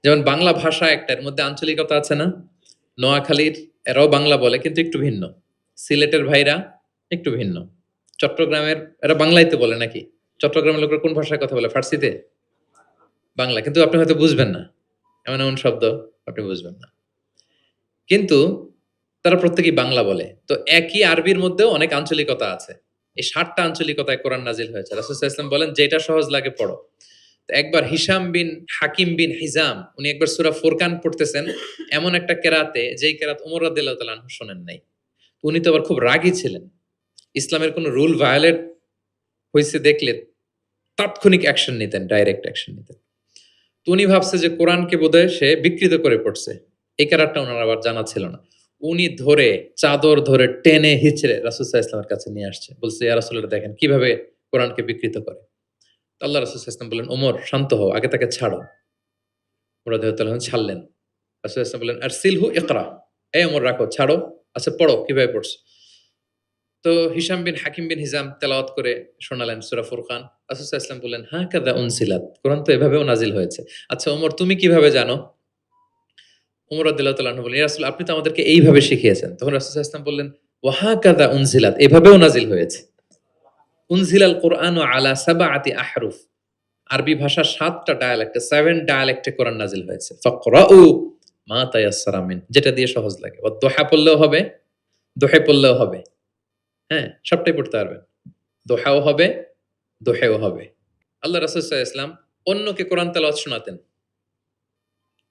যেমন বাংলা ভাষা একটা, এর মধ্যে আঞ্চলিকতা আছে না? নোয়াখালীর এরাও বাংলা বলে কিন্তু একটু ভিন্ন। সিলেটের ভাইরা একটু ভিন্ন। চট্টগ্রামের এরা বাংলাইতে বলে নাকি? চট্টগ্রামের লোকরা কোন ভাষায় কথা বলে? ফার্সিতে? বাংলা। কিন্তু আপনি হয়তো বুঝবেন না। এমন এমন শব্দ আপনি বুঝবেন না। কিন্তু তারা প্রত্যেকেই বাংলা বলে। তো একই আরবির মধ্যেও অনেক আঞ্চলিকতা আছে। এই ৭ টা আঞ্চলিকতায় কোরআন নাজিল হয়েছে। রাসূল সাল্লাল্লাহু আলাইহি ওয়াসাল্লাম বলেন যেটা সহজ লাগে পড়ো। তো একবার হিশাম বিন হাকিম বিন হিজাম উনি একবার সূরা ফুরকান পড়তেছেন এমন একটা কেরাতে, যেই কেরাত ওমর রাদিয়াল্লাহু তাআলা আনহু শোনেন নাই। উনি তো আবার খুব রাগী ছিলেন। ইসলামের কোন রুল ভায়োলেট হইছে দেখলে তাৎক্ষণিক অ্যাকশন নিতেন, ডাইরেক্ট অ্যাকশন নিতেন। তো উনি ভাবছে যে কোরআনকে বোধহয় সে বিকৃত করে পড়ছে। এই কেরাতটা ওনার আবার জানা ছিল না। উনি ধরে চাদর ধরে টেনে হিচড়ে রাসূল সাল্লাল্লাহু আলাইহি ওয়াসাল্লামের কাছে নিয়ে আসছে। বলছে, ইয়া রাসূলুল্লাহ দেখেন কিভাবে কোরআনকে বিকৃত করে। তো আল্লাহ রাসূল সাল্লাল্লাহু আলাইহি ওয়াসাল্লাম বললেন, ওমর শান্ত হও, আগে তাকে ছাড়ো। ওমর রাদিয়াল্লাহু আনহু ছাড়লেন। রাসূল সাল্লাল্লাহু আলাইহি ওয়াসাল্লাম বললেন, আরসিলহু ইকরা। এই ওমর রাখো, ছাড়ো। আচ্ছা পড়ো, কিভাবে পড়ছো? তো হিশাম বিন হাকিম বিন হিজাম তেলাওয়াত করে শোনালেন সূরা ফুরকান। রাসূল সাল্লাল্লাহু আলাইহি ওয়াসাল্লাম বললেন, হাকাযা উনজিলাত, কোরআন তো এভাবেও নাজিল হয়েছে। আচ্ছা ওমর তুমি কিভাবে জানো? ওমর রাদিয়াল্লাহু তাআলা আনহু বললেন, ইয়া রাসূল আপনি তো আমাদেরকে এইভাবে শিখিয়েছেন। তখন রাসূল সাল্লাল্লাহু আলাইহি ওয়াসাল্লাম বললেন, ওয়া হাকাযা উনজিলাত, এভাবেও নাজিল হয়েছে। উনজিলাল কুরআনু আলা সাবআতি আহরুফ, আরবি ভাষা ৭ টা ডায়ালেক্টে, 7 ডায়ালেক্টে কোরআন নাজিল হয়েছে। ফাকরাউ মা তায়াসসারা মিন, যেটা দিয়ে সহজ লাগে। ওয়াদ দুহা পড়লেও হবে, দোহে পড়লেও হবে। হ্যাঁ, সবটাই পড়তে পারবেন। দোহাও হবে, দোহেও হবে। আল্লাহ রাসূল সাল্লাল্লাহু আলাইহি ওয়াসাল্লাম অন্যকে কোরআন তেলাওয়াত শোনাতেন।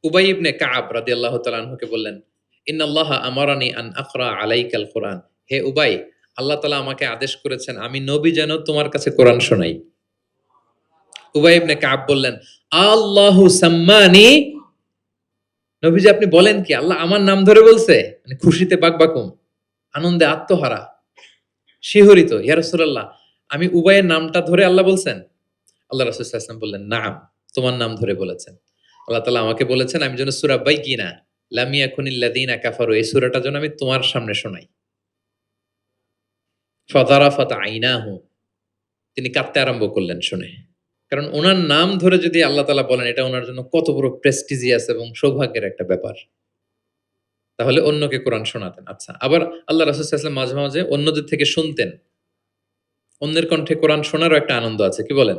উবাই ইবনে কাআব রাদিয়াল্লাহু তাআলা আনহুকে বললেন, ইন্নাল্লাহা আমারানি আন আকরা আলাইকাল কুরআন। হে উবাই, আল্লাহ তাআলা আমাকে আদেশ করেছেন আমি নবী যেন তোমার কাছে কোরআন শোনাই। উবাই ইবনে কাআব বললেন, আল্লাহু সাম্মানি, নবীজি আপনি বলেন কি আল্লাহ আমার নাম ধরে বলছে? মানে খুশিতে বাকবাকুম, আনন্দে আত্মহারা, শিহরিত। ইয়া রাসূলুল্লাহ আমি উবাইয়ের নামটা ধরে আল্লাহ বলছেন? আল্লাহ রাসূল সাল্লাল্লাহু আলাইহি ওয়াসাল্লাম বললেন, নাম, তোমার নাম ধরে বলেছেন। আল্লাহ তাআলা আমাকে বলেছেন আমি যেন সূরা বাইয়িনা লাম ইয়াকুনিল্লাযীনা কাফারু, এই সূরাটা যেন আমি তোমার সামনে শোনাই। ফাযারাফাত আইনাহু, তিনি কাঁদতে আরম্ভ করলেন শুনে। কারণ উনার নাম ধরে যদি আল্লাহ তাআলা বলেন, এটা উনার জন্য কত বড় প্রেস্টিজিয়াস এবং সৌভাগ্যের একটা ব্যাপার। তাহলে অন্যকে কোরআন শোনাতেন। আচ্ছা, আবার আল্লাহ রাসূল সাল্লাল্লাহু আলাইহি ওয়াসাল্লাম মাঝে মাঝে অন্যদের থেকে শুনতেন। অন্যের কণ্ঠে কোরআন শোনারও একটা আনন্দ আছে, কি বলেন?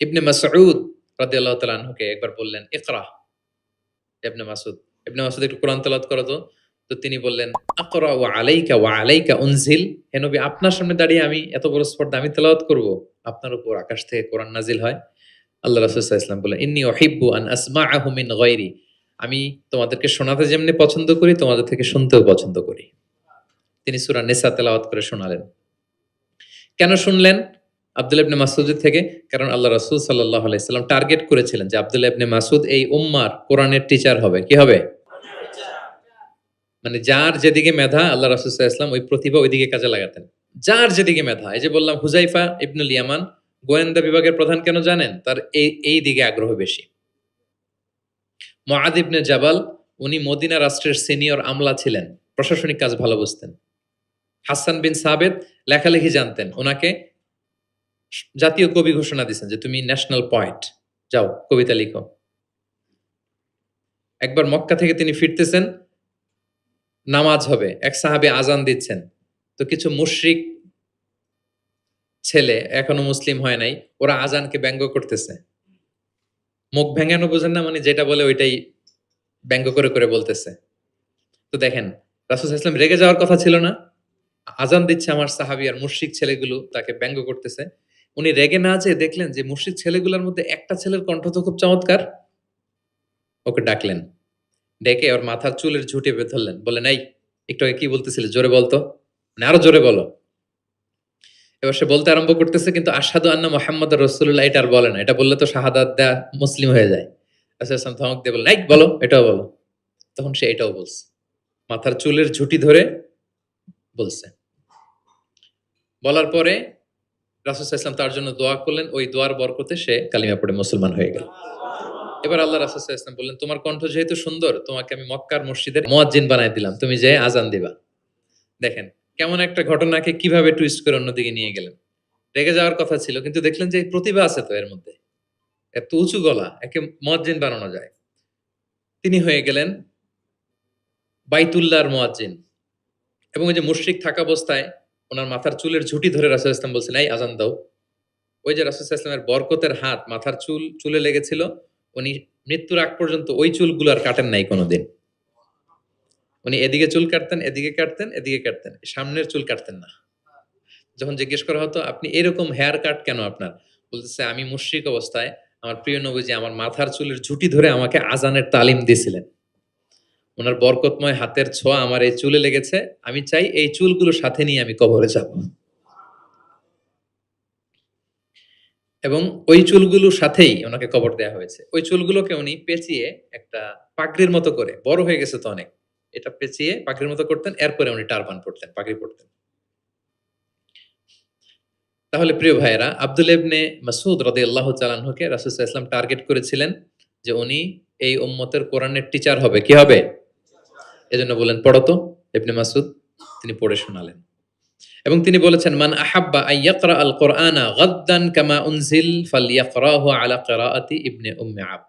ইবনে মাসউদ রাদিয়াল্লাহু তাআলা আনহুকে একবার বললেন, ইকরা। ইবনে মাসউদ একটু কোরআন তেলাওয়াত করো তো। তো তিনি বললেন, আকরা ওয়া আলাইকা উনজিল, হে নবী আপনার সামনে দাঁড়িয়ে আমি এত বড় স্পর্ধা আমি তেলাওয়াত করব? আপনার উপর আকাশ থেকে কোরআন নাজিল হয়। আল্লাহ রাসূল সাল্লাল্লাহু আলাইহি ওয়াসাল্লাম বললেন, ইন্নী উহিব্বু আন আসমাআহু মিন গায়রি, আমি তোমাদেরকে শোনাতে যেমনি পছন্দ করি তোমাদের থেকে শুনতেও পছন্দ করি। তিনি সূরা নিসা তেলাওয়াত করে শোনালেন। কেন শুনলেন? আব্দুল্লাহ ইবনে মাসউদের থেকে। কারণ আল্লাহ রাসূল সাল্লাল্লাহু আলাইহি সাল্লাম টার্গেট করেছিলেন যে আব্দুল্লাহ ইবনে মাসউদ এই উম্মার কোরআনের টিচার হবে। কি হবে? মানে যার যেদিকে মেধা আল্লাহ রাসূল সাল্লাল্লাহু আলাইহি ওয়াসাল্লাম ওই প্রতিভা ওইদিকে কাজে লাগাতেন। যার যেদিকে মেধা, এই যে বললাম হুযায়ফা ইবনুল ইয়ামান গোয়েন্দা বিভাগের প্রধান কেন জানেন? তার এই দিকে আগ্রহ বেশি। মুআদ ইবনে জাবাল উনি মদিনা রাষ্ট্রের সিনিয়র আমলা ছিলেন। প্রশাসনিক কাজ ভালো বুঝতেন। হাসান বিন সাবেত লেখালেখি জানতেন। উনাকে জাতীয় কবি ঘোষণা দিয়েছেন যে তুমি ন্যাশনাল পয়েট, যাও কবিতা লিখো। একবার মক্কা থেকে তিনি ফিরতেছেন, নামাজ হবে, এক সাহাবী আজান দিচ্ছেন। তো কিছু মুশরিক ছেলে এখনো মুসলিম হয় নাই, ওরা আজানকে ব্যঙ্গ করতেছে। মুখ ভেঙানো বোঝেন না, মানে যেটা বলে ওইটাই ব্যঙ্গ করে করে বলতেছে। তো দেখেন রাসূল সাল্লাল্লাহু আলাইহি ওয়াসাল্লাম রেগে যাওয়ার কথা ছিল না? আজান দিচ্ছে আমার সাহাবী আর মুশরিক ছেলেগুলো তাকে ব্যঙ্গ করতেছে। উনি রেগে না যেয়ে দেখলেন যে মুশরিক ছেলেগুলোর মধ্যে একটা ছেলের কণ্ঠ তো খুব চমৎকার। ওকে ডাকলেন। ডেকে ওর মাথার চুলের ঝুঁটি বের ধরলেন। বললেন, "এই একটু আগে কি বলতেছিলে? জোরে বল তো। মানে আরো জোরে বলো।" এবার সে বলতে আরম্ভ করতেছে, কিন্তু আশহাদু আন্না মুহাম্মাদুর রাসূলুল্লাহ এটা আর বলে না। এটা বললে তো শাহাদাত দেয়া মুসলিম হয়ে যায়। রাসূল সাল্লাল্লাহু আলাইহি ওয়াসাল্লাম ধমক দিয়ে বললেন, "এই বলো, এটাও বলো।" তখন সে এটাও বলছে। মাথার চুলের ঝুঁটি ধরে বলছে। বলার পরে রাসূল সাল্লাল্লাহু আলাইহি ওয়াসাল্লাম তার জন্য দোয়া করলেন। ওই দোয়ার বরকতে সে কালিমা পড়ে মুসলমান হয়ে গেল। এবার আল্লাহ রাসূল সাল্লাল্লাহু আলাইহি ওয়াসাল্লাম বললেন, "তোমার কণ্ঠ যেহেতু সুন্দর, তোমাকে আমি মক্কার মসজিদের মুয়াজ্জিন বানায় দিলাম। তুমি যেয়ে আজান দিবা।" দেখেন কেমন একটা ঘটনাকে কিভাবে টুইস্ট করে অন্যদিকে নিয়ে গেলেন। রেগে যাওয়ার কথা ছিল, কিন্তু দেখলেন যে প্রতিভা আছে তো এর মধ্যে। এত উঁচু গলা, একে মুয়াজ্জিন বানানো যায়। তিনি হয়ে গেলেন বাইতুল্লাহর মুয়াজ্জিন। এবং ওই যে মুশরিক থাকা অবস্থায় ওনার মাথার চুলের ঝুঁটি ধরে রাসূল সাল্লাল্লাহু আলাইহি ওয়াসাল্লাম বলছেন, "এই আজান দাও।" ওই যে রাসূল সাল্লাল্লাহু আলাইহি ওয়াসাল্লামের বরকতের হাত মাথার চুলে লেগেছিল, উনি মৃত্যুর আগ পর্যন্ত ওই চুলগুলো আর কাটেন নাই কোনদিন। উনি এদিকে চুল কাটতেন, এদিকে কাটতেন, এদিকে কাটতেন। সামনের চুল কাটতেন না। যখন জিজ্ঞেস করা হতো, "আপনি এরকম হেয়ার কাট কেন আপনার?" বলতেছে, "আমি মুশরিক অবস্থায় আমার প্রিয় নবীজি আমার মাথার চুলের ঝুঁটি ধরে আমাকে আজানের তালিম দিয়েছিলেন। উনার বরকতময় হাতের ছোঁয়া আমার এই চুলে লেগেছে। আমি চাই এই চুলগুলো সাথে নিয়ে আমি কবরে যাব।" এবং ওই চুলগুলোর সাথেই উনাকে কবর দেয়া হয়েছে। ওই চুলগুলোকে উনি পেঁচিয়ে একটা পাগড়ির মতো করে, বড় হয়ে গেছে তো অনেক। এটা পেঁচিয়ে পাগড়ির মতো করতেন, এরপরে উনি টারবান পড়তেন, পাগড়ি পড়তেন। তাহলে প্রিয় ভাইয়েরা, আব্দুল্লাহ ইবনে মাসউদ রাদিয়াল্লাহু তাআলা আনহুকে রাসূল সাল্লাল্লাহু আলাইহি ওয়াসাল্লাম টার্গেট করেছিলেন যে উনি এই উম্মতের কোরআনের টিচার হবে। কি হবে? এজন্য বললেন, "পড়ো তো ইবনে মাসউদ।" তিনি পড়ে শোনালেন। এবং তিনি বলেছেন, "মান আহাব্বা আন ইয়াকরা আল কুরআনা গাদ্দান কামা উনজিল ফালইয়াকরাহু আলা কিরাআতি ইবনে উম্মি আবদ।"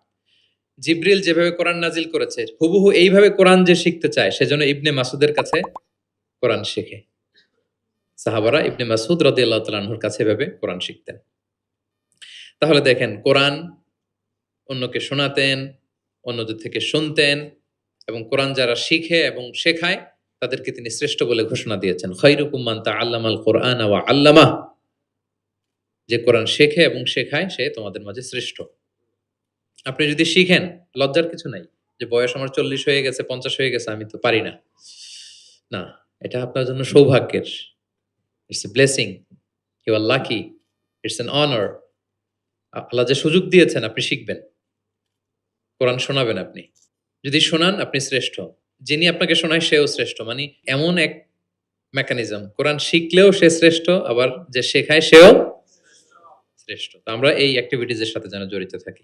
জিবরিল যেভাবে কোরআন নাজিল করেছে, হুবহু এইভাবে কোরআন যে শিখতে চায়, সেজন্য ইবনে মাসউদের কাছে কোরআন শেখে। সাহাবারা ইবনে মাসউদ রাদিয়াল্লাহু তাআলা আনহুর কাছে এভাবে কোরআন শিখতেন। তাহলে দেখেন কোরআন অন্যকে শোনাতেন, অন্যদের থেকে শুনতেন এবং কোরআন যারা শিখে এবং শেখায় তাদেরকে তিনি শ্রেষ্ঠ বলে ঘোষণা দিয়েছেন। খায়রুকুম মান তাআল্লামাল কুরআনা ওয়া আল্লামাহ। যে কোরআন শেখে এবং শেখায় সে তোমাদের মাঝে শ্রেষ্ঠ। আপনি যদি শিখেন, লজ্জার কিছু নাই। যে বয়স আমার ৪০ হয়ে গেছে, ৫০ হয়ে গেছে, আমি তো পারি না। না, এটা আপনার জন্য সৌভাগ্যের। It's a blessing. You are lucky. It's an honour. Allah যে সুযোগ দিয়েছেন আপনি শিখবেন। কোরআন শোনাবেন আপনি। যদি শোনান আপনি শ্রেষ্ঠ। যিনি আপনাকে শোনায় সেও শ্রেষ্ঠ। মানে এমন এক মেকানিজম। কোরআন শিখলেও সে শ্রেষ্ঠ, আবার যে শেখায় সেও শ্রেষ্ঠ। তো আমরা এই এক্টিভিটিজ এর সাথে যেন জড়িত থাকি।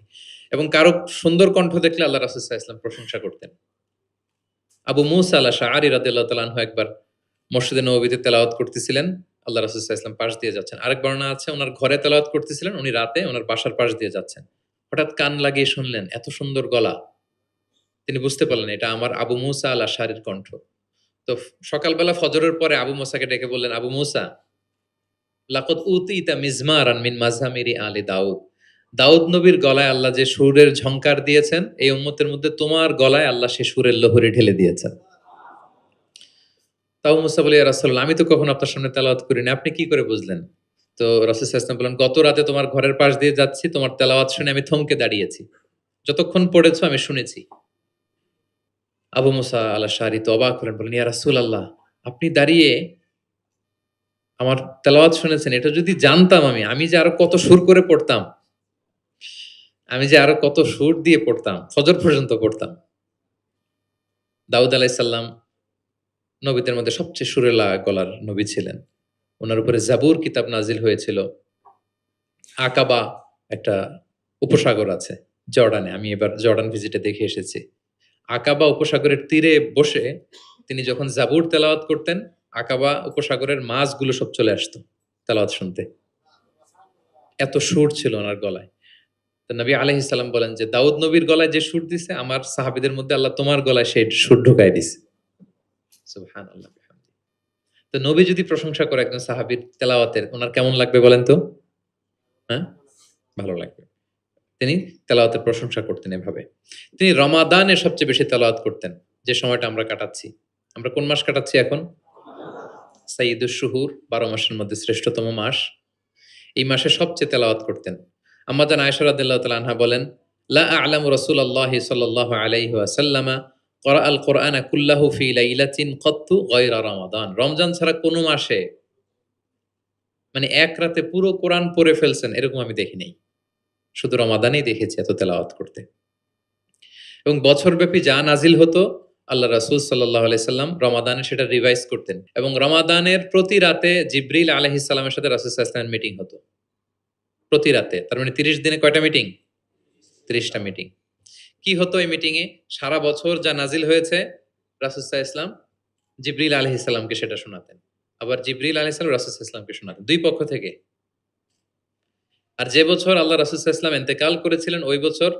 এবং কারো সুন্দর কণ্ঠ দেখলে আল্লাহ রাসূল সাল্লাল্লাহু আলাইহি ওয়াসাল্লাম প্রশংসা করতেন। আবু মুসা আল আশআরী রাদিয়াল্লাহু তাআলা আনহু একবার মসজিদে নববীতে তেলাওয়াত করতেছিলেন। আল্লাহ রাসূল সাল্লাল্লাহু আলাইহি ওয়াসাল্লাম পাশ দিয়ে যাচ্ছেন। আরেক বর্ণনা আছে উনার ঘরে তেলাওয়াত করতেছিলেন, উনি রাতে উনার বাসার পাশ দিয়ে যাচ্ছেন। হঠাৎ কান লাগিয়ে শুনলেন এত সুন্দর গলা। তিনি বুঝতে পারলেন এটা আমার আবু মুসা আল আশআরীর কণ্ঠ। তো সকালবেলা ফজরের পরে আবু মুসাকে ডেকে বললেন, "আবু মুসা, লাকাদ উতিতা মিজমারান মিন মাযহামিরি আলি দাউদ।" দাউদ নবীর গলায় আল্লাহ যে সুরের ঝংকার দিয়েছেন, এই উম্মতের মধ্যে তোমার গলায় আল্লাহ সে সুরের লহরী ঢেলে দিয়েছেন। তাও মুসা বলে, "ইয়া রাসূলুল্লাহ, আমি তো কখনো আপনার সামনে তেলাওয়াত করিনি। আপনি কি করে বুঝলেন?" তো রাসূল সাল্লাল্লাহু আলাইহি ওয়াসাল্লাম বললেন, "গত রাতে তোমার ঘরের পাশ দিয়ে যাচ্ছি, তোমার তেলাওয়াত শুনে আমি থমকে দাঁড়িয়েছি। যতক্ষণ পড়েছো আমি শুনেছি।" আবু মুসা আল আশআরী তো অবাক হলেন, বললেন, "ইয়া রাসূলাল্লাহ, আপনি দাঁড়িয়ে আমার তেলাওয়াত শুনেছেন। এটা যদি জানতাম আমি যে আরো কত সুর করে পড়তাম। আমি যে আরো কত সুর দিয়ে পড়তাম, ফজর পর্যন্ত পড়তাম।" দাউদ আলাইহিস সালাম নবীদের মধ্যে সবচেয়ে সুরেলা গলার নবী ছিলেন। ওনার উপরে জাবুর কিতাব নাজিল হয়েছিল। আকাবা একটা উপসাগর আছে জর্ডানে। আমি এবার জর্ডান ভিজিটে দেখে এসেছি। আকাবা উপসাগরের তীরে বসে তিনি যখন জাবুর তেলাওয়াত করতেন, আকাবা উপসাগরের মাছগুলো সব চলে আসতো তেলাওয়াত শুনতে। এত সুর ছিল ওনার গলায়। তো নবী আলাইহিস সালাম বলেন যে, দাউদ নবীর গলায় যে সুর দিছে, আমার সাহাবীদের মধ্যে আল্লাহ তোমার গলায় সেই সুর ঢুকায় দিছে। সুবহানাল্লাহ। তো নবী যদি প্রশংসা করে একজন সাহাবীর তেলাওয়াতের, ওনার কেমন লাগবে বলেন তো? হ্যাঁ? ভালো লাগবে। তিনি তেলাওয়াতের প্রশংসা করতেন এভাবে। তিনি রমাদানে সবচেয়ে বেশি তেলাওয়াত করতেন, যে সময়টা আমরা কাটাচ্ছি। আমরা কোন মাস কাটাচ্ছি এখন? সাইয়্যিদুশ শুহুর, ১২ মাসের মধ্যে শ্রেষ্ঠতম মাস। এই মাসে সবচেয়ে তেলাওয়াত করতেন। আম্মা জান আয়েশা রাদিয়াল্লাহু তাআলা আনহা বলেন, লা আ'লামু রাসূলুল্লাহি সাল্লাল্লাহু আলাইহি ওয়াসাল্লামা ক্বরাআল কুরআনা কুল্লাহু ফি লাইলাতিন কত্তু গায়রা রমাদান। রমজান ছাড়া কোনো মাসে মানে এক রাতে পুরো কোরআন পড়ে ফেলছেন এরকম আমি দেখি নাই। শুধু রমাদানেই দেখেছি এত তেলাওয়াত করতে। এবং বছরব্যাপী যা নাজিল হতো, আল্লাহ রাসূল সাল্লাল্লাহু আলাইহি সাল্লাম রমাদানে সেটা রিভাইজ করতেন। এবং রমাদানের প্রতি রাতে জিবরিল আলাইহিস সালামের সাথে রাসূল সাল্লাল্লাহু আলাইহি ওয়াসাল্লামের মিটিং হতো। প্রতি রাতে। তার মানে ৩০ দিনে কয়টা মিটিং? ৩০ টা মিটিং। কি হতো এই মিটিংয়ে? সারা বছর যা নাজিল হয়েছে, রাসূল সাল্লাল্লাহু আলাইহি ওয়াসাল্লাম জিবরিল আলাইহিস সালামকে সেটা শোনাতেন। আবার জিবরিল আলাইহিস সালাম রাসূল সাল্লাল্লাহু আলাইহি ওয়াসাল্লামকে শোনাতেন। দুই পক্ষ থেকে। আর যে বছর আল্লাহ রাসূল সাল্লাল্লাহু আলাইহি ওয়াসাল্লাম ইন্তেকাল করেছিলেন, ওই বছর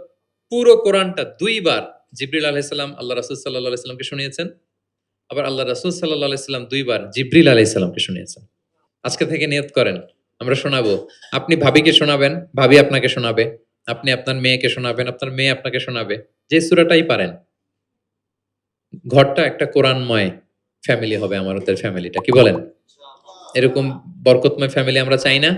পুরো কোরআনটা ২ বার জিবরিল আলাইহিস সালাম আল্লাহ রাসূল সাল্লাল্লাহু আলাইহি ওয়াসাল্লামকে শুনিয়েছেন। আবার আল্লাহ রাসূল সাল্লাল্লাহু আলাইহি ওয়াসাল্লাম ২ বার জিবরিল আলাইহিস সালামকে শুনিয়েছেন। আজকে থেকে নিয়ত করেন, আমরা শোনাবো। আপনি ভাবিকে শোনাবেন, ভাবি আপনাকে শোনাবে। আপনি আপনার মেয়েকে শোনাবেন, আপনার মেয়ে আপনাকে শোনাবে। যে সূরাটাই পারেন। ঘরটা একটা কোরআনময় ফ্যামিলি হবে আমাদের ফ্যামিলিটা। কি বলেন? এরকম বরকতময় ফ্যামিলি আমরা চাই না?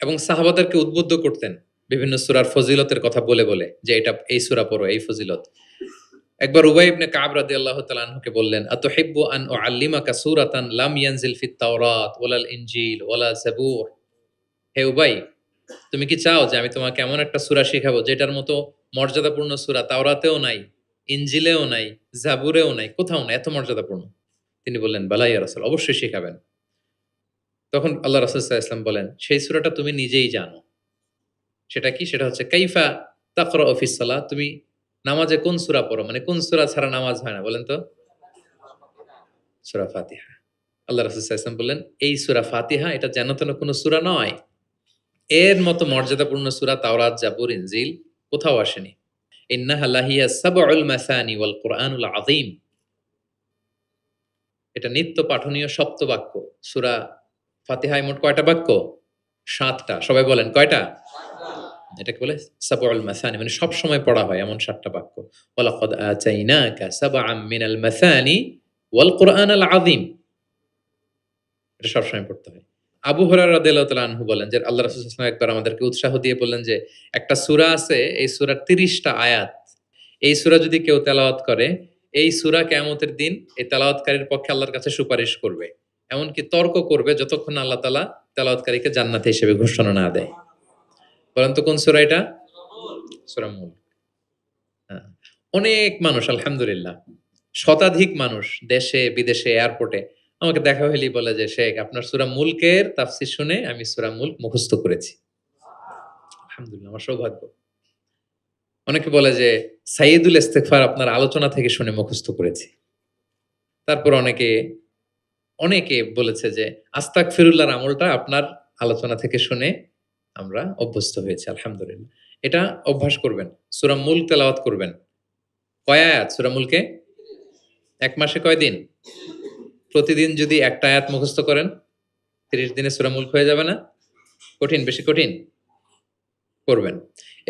এবং সাহাবাদেরকে উদ্বুদ্ধ করতেন বিভিন্ন সূরার ফজিলতের কথা বলে, বলে যে এটা এই সূরা পড়ো, এই ফজিলত। একবার উবাই ইবনে কাব রাদিয়াল্লাহু তাআলা আনহুকে বললেন, আতুহিব্বু আন উআল্লিমাকা সূরাতান লাম ইয়ানজিল ফিত তাওরাত ওয়ালাল ইনজিল ওয়ালা জাবুর। হে উবাই, তুমি কি চাও যে আমি তোমাকে এমন একটা সূরা শিখাবো যেটার মতো মর্যাদাপূর্ণ সূরা তাওরাতেও নাই, ইনজিলেও নাই, জাবুরেও নাই, কোথাও নাই, এত মর্যাদাপূর্ণ? তিনি বললেন, বালা ইয়া রাসূল, অবশ্যই শিখাবেন। তখন আল্লাহ রাসূল সাল্লাল্লাহু আলাইহি ওয়াসাল্লাম বলেন, সেই সূরাটা তুমি নিজেই জানো। সেটা কি? সেটা হচ্ছে কাইফা তাকরাউ ফিস সালাহ। তুমি নামাজে কোন সূরা পড়ো? মানে কোন সূরা ছাড়া নামাজ হয় না বলেন তো? সূরা ফাতিহা। আল্লাহ রাসূল সাল্লাল্লাহু আলাইহি ওয়াসাল্লাম বললেন, এই সূরা ফাতিহা এটা যেন তেন কোন সূরা নয়। এর মতো মর্যাদাপূর্ণ সূরা তাওরাত, জাবুর, ইনজিল কোথাও আসেনি। ইন্নাহা লাহিয়া সাবউল মাসানি ওয়াল কুরআনুল আযীম। এটা নিত্য পাঠনীয় সপ্তবাক্য। সূরা ফাতিহায় মোট কয়টা বাক্য? ৭ টা। সবাই বলেন কয়টা? এটাকে বলে সাবউল মাসানি, মানে সব সময় পড়া হয় এমন ৭ টা বাক্য। ওয়ালাকাদ আতাইনাকা সাবআম মিনাল মাসানি ওয়াল কুরআনাল আযীম। এটা সবসময় পড়তে হয়। আবু হুরায়রা রাদিয়াল্লাহু তাআলা আনহু বলেন যে আল্লাহ রাসূল সাল্লাল্লাহু আলাইহি ওয়াসাল্লাম একবার আমাদেরকে উৎসাহ দিয়ে বললেন যে একটা সূরা আছে, এই সূরার ৩০ টা আয়াত। এই সূরা যদি কেউ তেলাওয়াত করে, এই সূরা কিয়ামতের দিন এই তেলাওয়াতকারীর পক্ষে আল্লাহর কাছে সুপারিশ করবে। এমনকি তর্ক করবে যতক্ষণ না আল্লাহ তাআলা তেলাওয়াতকারীকে জান্নাতি হিসেবে ঘোষণা না দেয়। বলেন তো কোন সূরা এটা? সূরা মুলক। হ্যাঁ। অনেক মানুষ আলহামদুলিল্লাহ, শতাধিক মানুষ দেশে বিদেশে এয়ারপোর্টে আমাকে দেখা হইলেই বলে যে, শেখ আপনার সূরা মুলকের তাফসীর শুনে আমি সূরা মুলক মুখস্থ করেছি। আলহামদুলিল্লাহ, আমার সৌভাগ্য। অনেকে বলে যে সাইয়্যিদুল ইস্তিগফার আপনার আলোচনা থেকে শুনে মুখস্থ করেছি। তারপর অনেকে বলেছে যে আস্তাগফিরুল্লাহর আমলটা আপনার আলোচনা থেকে শুনে আমরা অভ্যস্ত হয়েছি আলহামদুলিল্লাহ। এটা অভ্যাস করবেন। সূরা মুলক তেলাওয়াত করবেন। কয় আয়াত সূরা মুলকে? ১ মাসে কয় দিন? প্রতিদিন যদি একটা আয়াত মুখস্থ করেন, ৩০ দিনে সূরা মুলক হয়ে যাবে না? কঠিন? বেশি কঠিন? করবেন।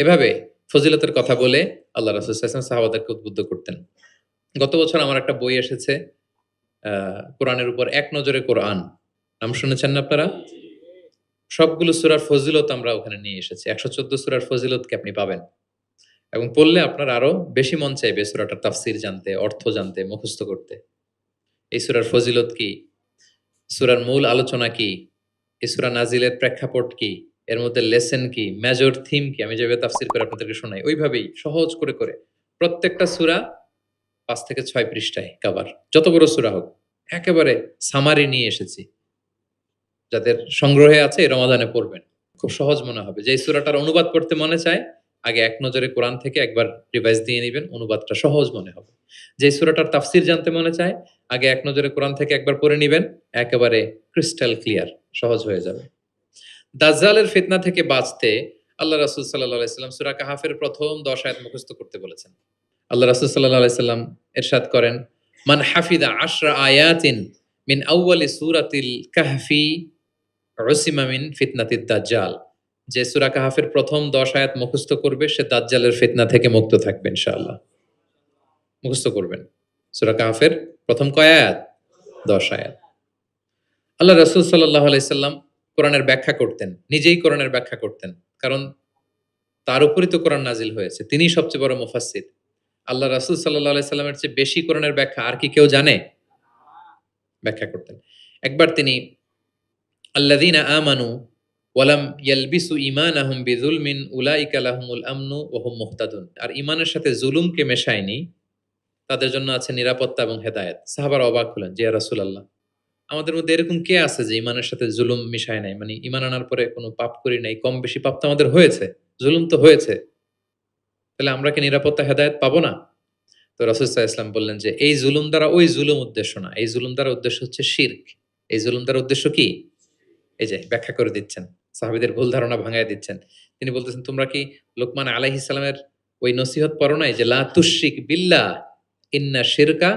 এভাবে ফজিলতের কথা বলে আল্লাহ রাসূল সাল্লাল্লাহু আলাইহি ওয়াসাল্লাম সাহাবাদেরকে উদ্বুদ্ধ করতেন। গত বছর আমার একটা বই এসেছে, কোরআনের উপর এক নজরে কোরআন। নাম শুনেছেন না আপনারা? সবগুলো সূরার ফজিলত আমরা ওখানে নিয়ে এসেছি। ১১৪ সূরার ফজিলতকে আপনি পাবেন। এবং পড়লে আপনার আরো বেশি মন চাইবে সূরাটার তাফসীর জানতে, অর্থ জানতে, মুখস্থ করতে। এই সূরার ফজিলত কি? সূরার মূল আলোচনা কি? এই সূরা নাজিলের প্রেক্ষাপট কি? এর মধ্যে লেসন কি? মেজর থিম কি? আমি যেভাবে তাফসীর করে আপনাদেরকে শোনাই, ওইভাবেই সহজ করে প্রত্যেকটা সূরা 5 থেকে 6 পৃষ্ঠায় কভার, যত বড় সূরা হোক। একেবারে সামারি নিয়ে এসেছি। যাদের সংগ্রহে আছে এই রমাদানে পড়বেন। খুব সহজ মনে হবে। যেই সূরাটার অনুবাদ পড়তে মনে চায়, আগে এক নজরে কোরআন থেকে একবার রিভাইজ দিয়ে নিবেন, অনুবাদটা সহজ মনে হবে। যেই সূরাটার তাফসীর জানতে মনে চায়, আগে এক নজরে কোরআন থেকে একবার পড়ে নিবেন, একেবারে ক্রিস্টাল ক্লিয়ার, সহজ হয়ে যাবে। দাজ্জালের ফিতনা থেকে বাঁচতে আল্লাহ রাসূল সাল্লাল্লাহু আলাইহি সাল্লাম সূরা কাহাফের প্রথম 10 আয়াত মুখস্থ করতে বলেছেন। আল্লাহ রাসূল সাল্লাল্লাহু আলাইহি সাল্লাম ইরশাদ করেন, মান হাফিযা 10 আয়াতিন মিন আউয়ালি সূরাতিল কাহফি উসিমা মিন ফিতনাতিদ দাজ্জাল। যে সূরা কাহাফের প্রথম 10 আয়াত মুখস্থ করবে সে দাজ্জালের ফিতনা থেকে মুক্ত থাকবে ইনশাআল্লাহ। মুখস্থ করবেন। সূরা কাহাফের প্রথম কয় আয়াত? 10 আয়াত। আল্লাহ রাসূল সাল্লাল্লাহু আলাইহি সাল্লাম কোরআনের ব্যাখ্যা করতেন। নিজেই কোরআনের ব্যাখ্যা করতেন। কারণ তার উপরই তো কোরআন নাজিল হয়েছে। তিনিই সবচেয়ে বড় মুফাসসির। আল্লাহ রাসূল সাল্লাল্লাহু আলাইহি সাল্লামের চেয়ে বেশি কোরআনের ব্যাখ্যা আর কি কেউ জানে? ব্যাখ্যা করতেন। একবার তিনি আল্লাযীনা আমানু ওয়া লাম ইয়ালবিসু ঈমানাহুম বিযুলমিন উলাইকা লাহুমুল আমনু ওয়া হুম মুহতাদুন। আর ঈমানের সাথে জুলুমকে মেশায়নি, তাদের জন্য আছে নিরাপত্তা এবং হেদায়েত। সাহাবারা অবাক হলেন, যে ইয়া রাসূলুল্লাহ, আমাদের মধ্যে এরকম কে আছে যে ঈমানের সাথে জুলুম মিশায় নাই? মানে ঈমান আনার পরে কোনো পাপ করি নাই, কম বেশি পাপ তো আমাদের হয়েছে, জুলুম তো হয়েছে। তাহলে আমরা কি নিরাপত্তা হেদায়েত পাবো না? তো রাসূল সাল্লাল্লাহু আলাইহি ওয়াসাল্লাম বললেন যে এই জুলুম দ্বারা ওই জুলুম উদ্দেশ্য না। এই জুলুম দ্বারা উদ্দেশ্য হচ্ছে শিরক। এই জুলুম দ্বারা উদ্দেশ্য কি? এই যে ব্যাখ্যা করে দিচ্ছেন। সাহাবীদের ভুল ধারণা ভাঙায় দিচ্ছেন। তিনি বলতেছেন, তোমরা কি লোকমান আলাইহিস সালামের ওই নসিহত পড়ো নাই যে লা তুশরিক বিল্লাহ ইন্না শিরকা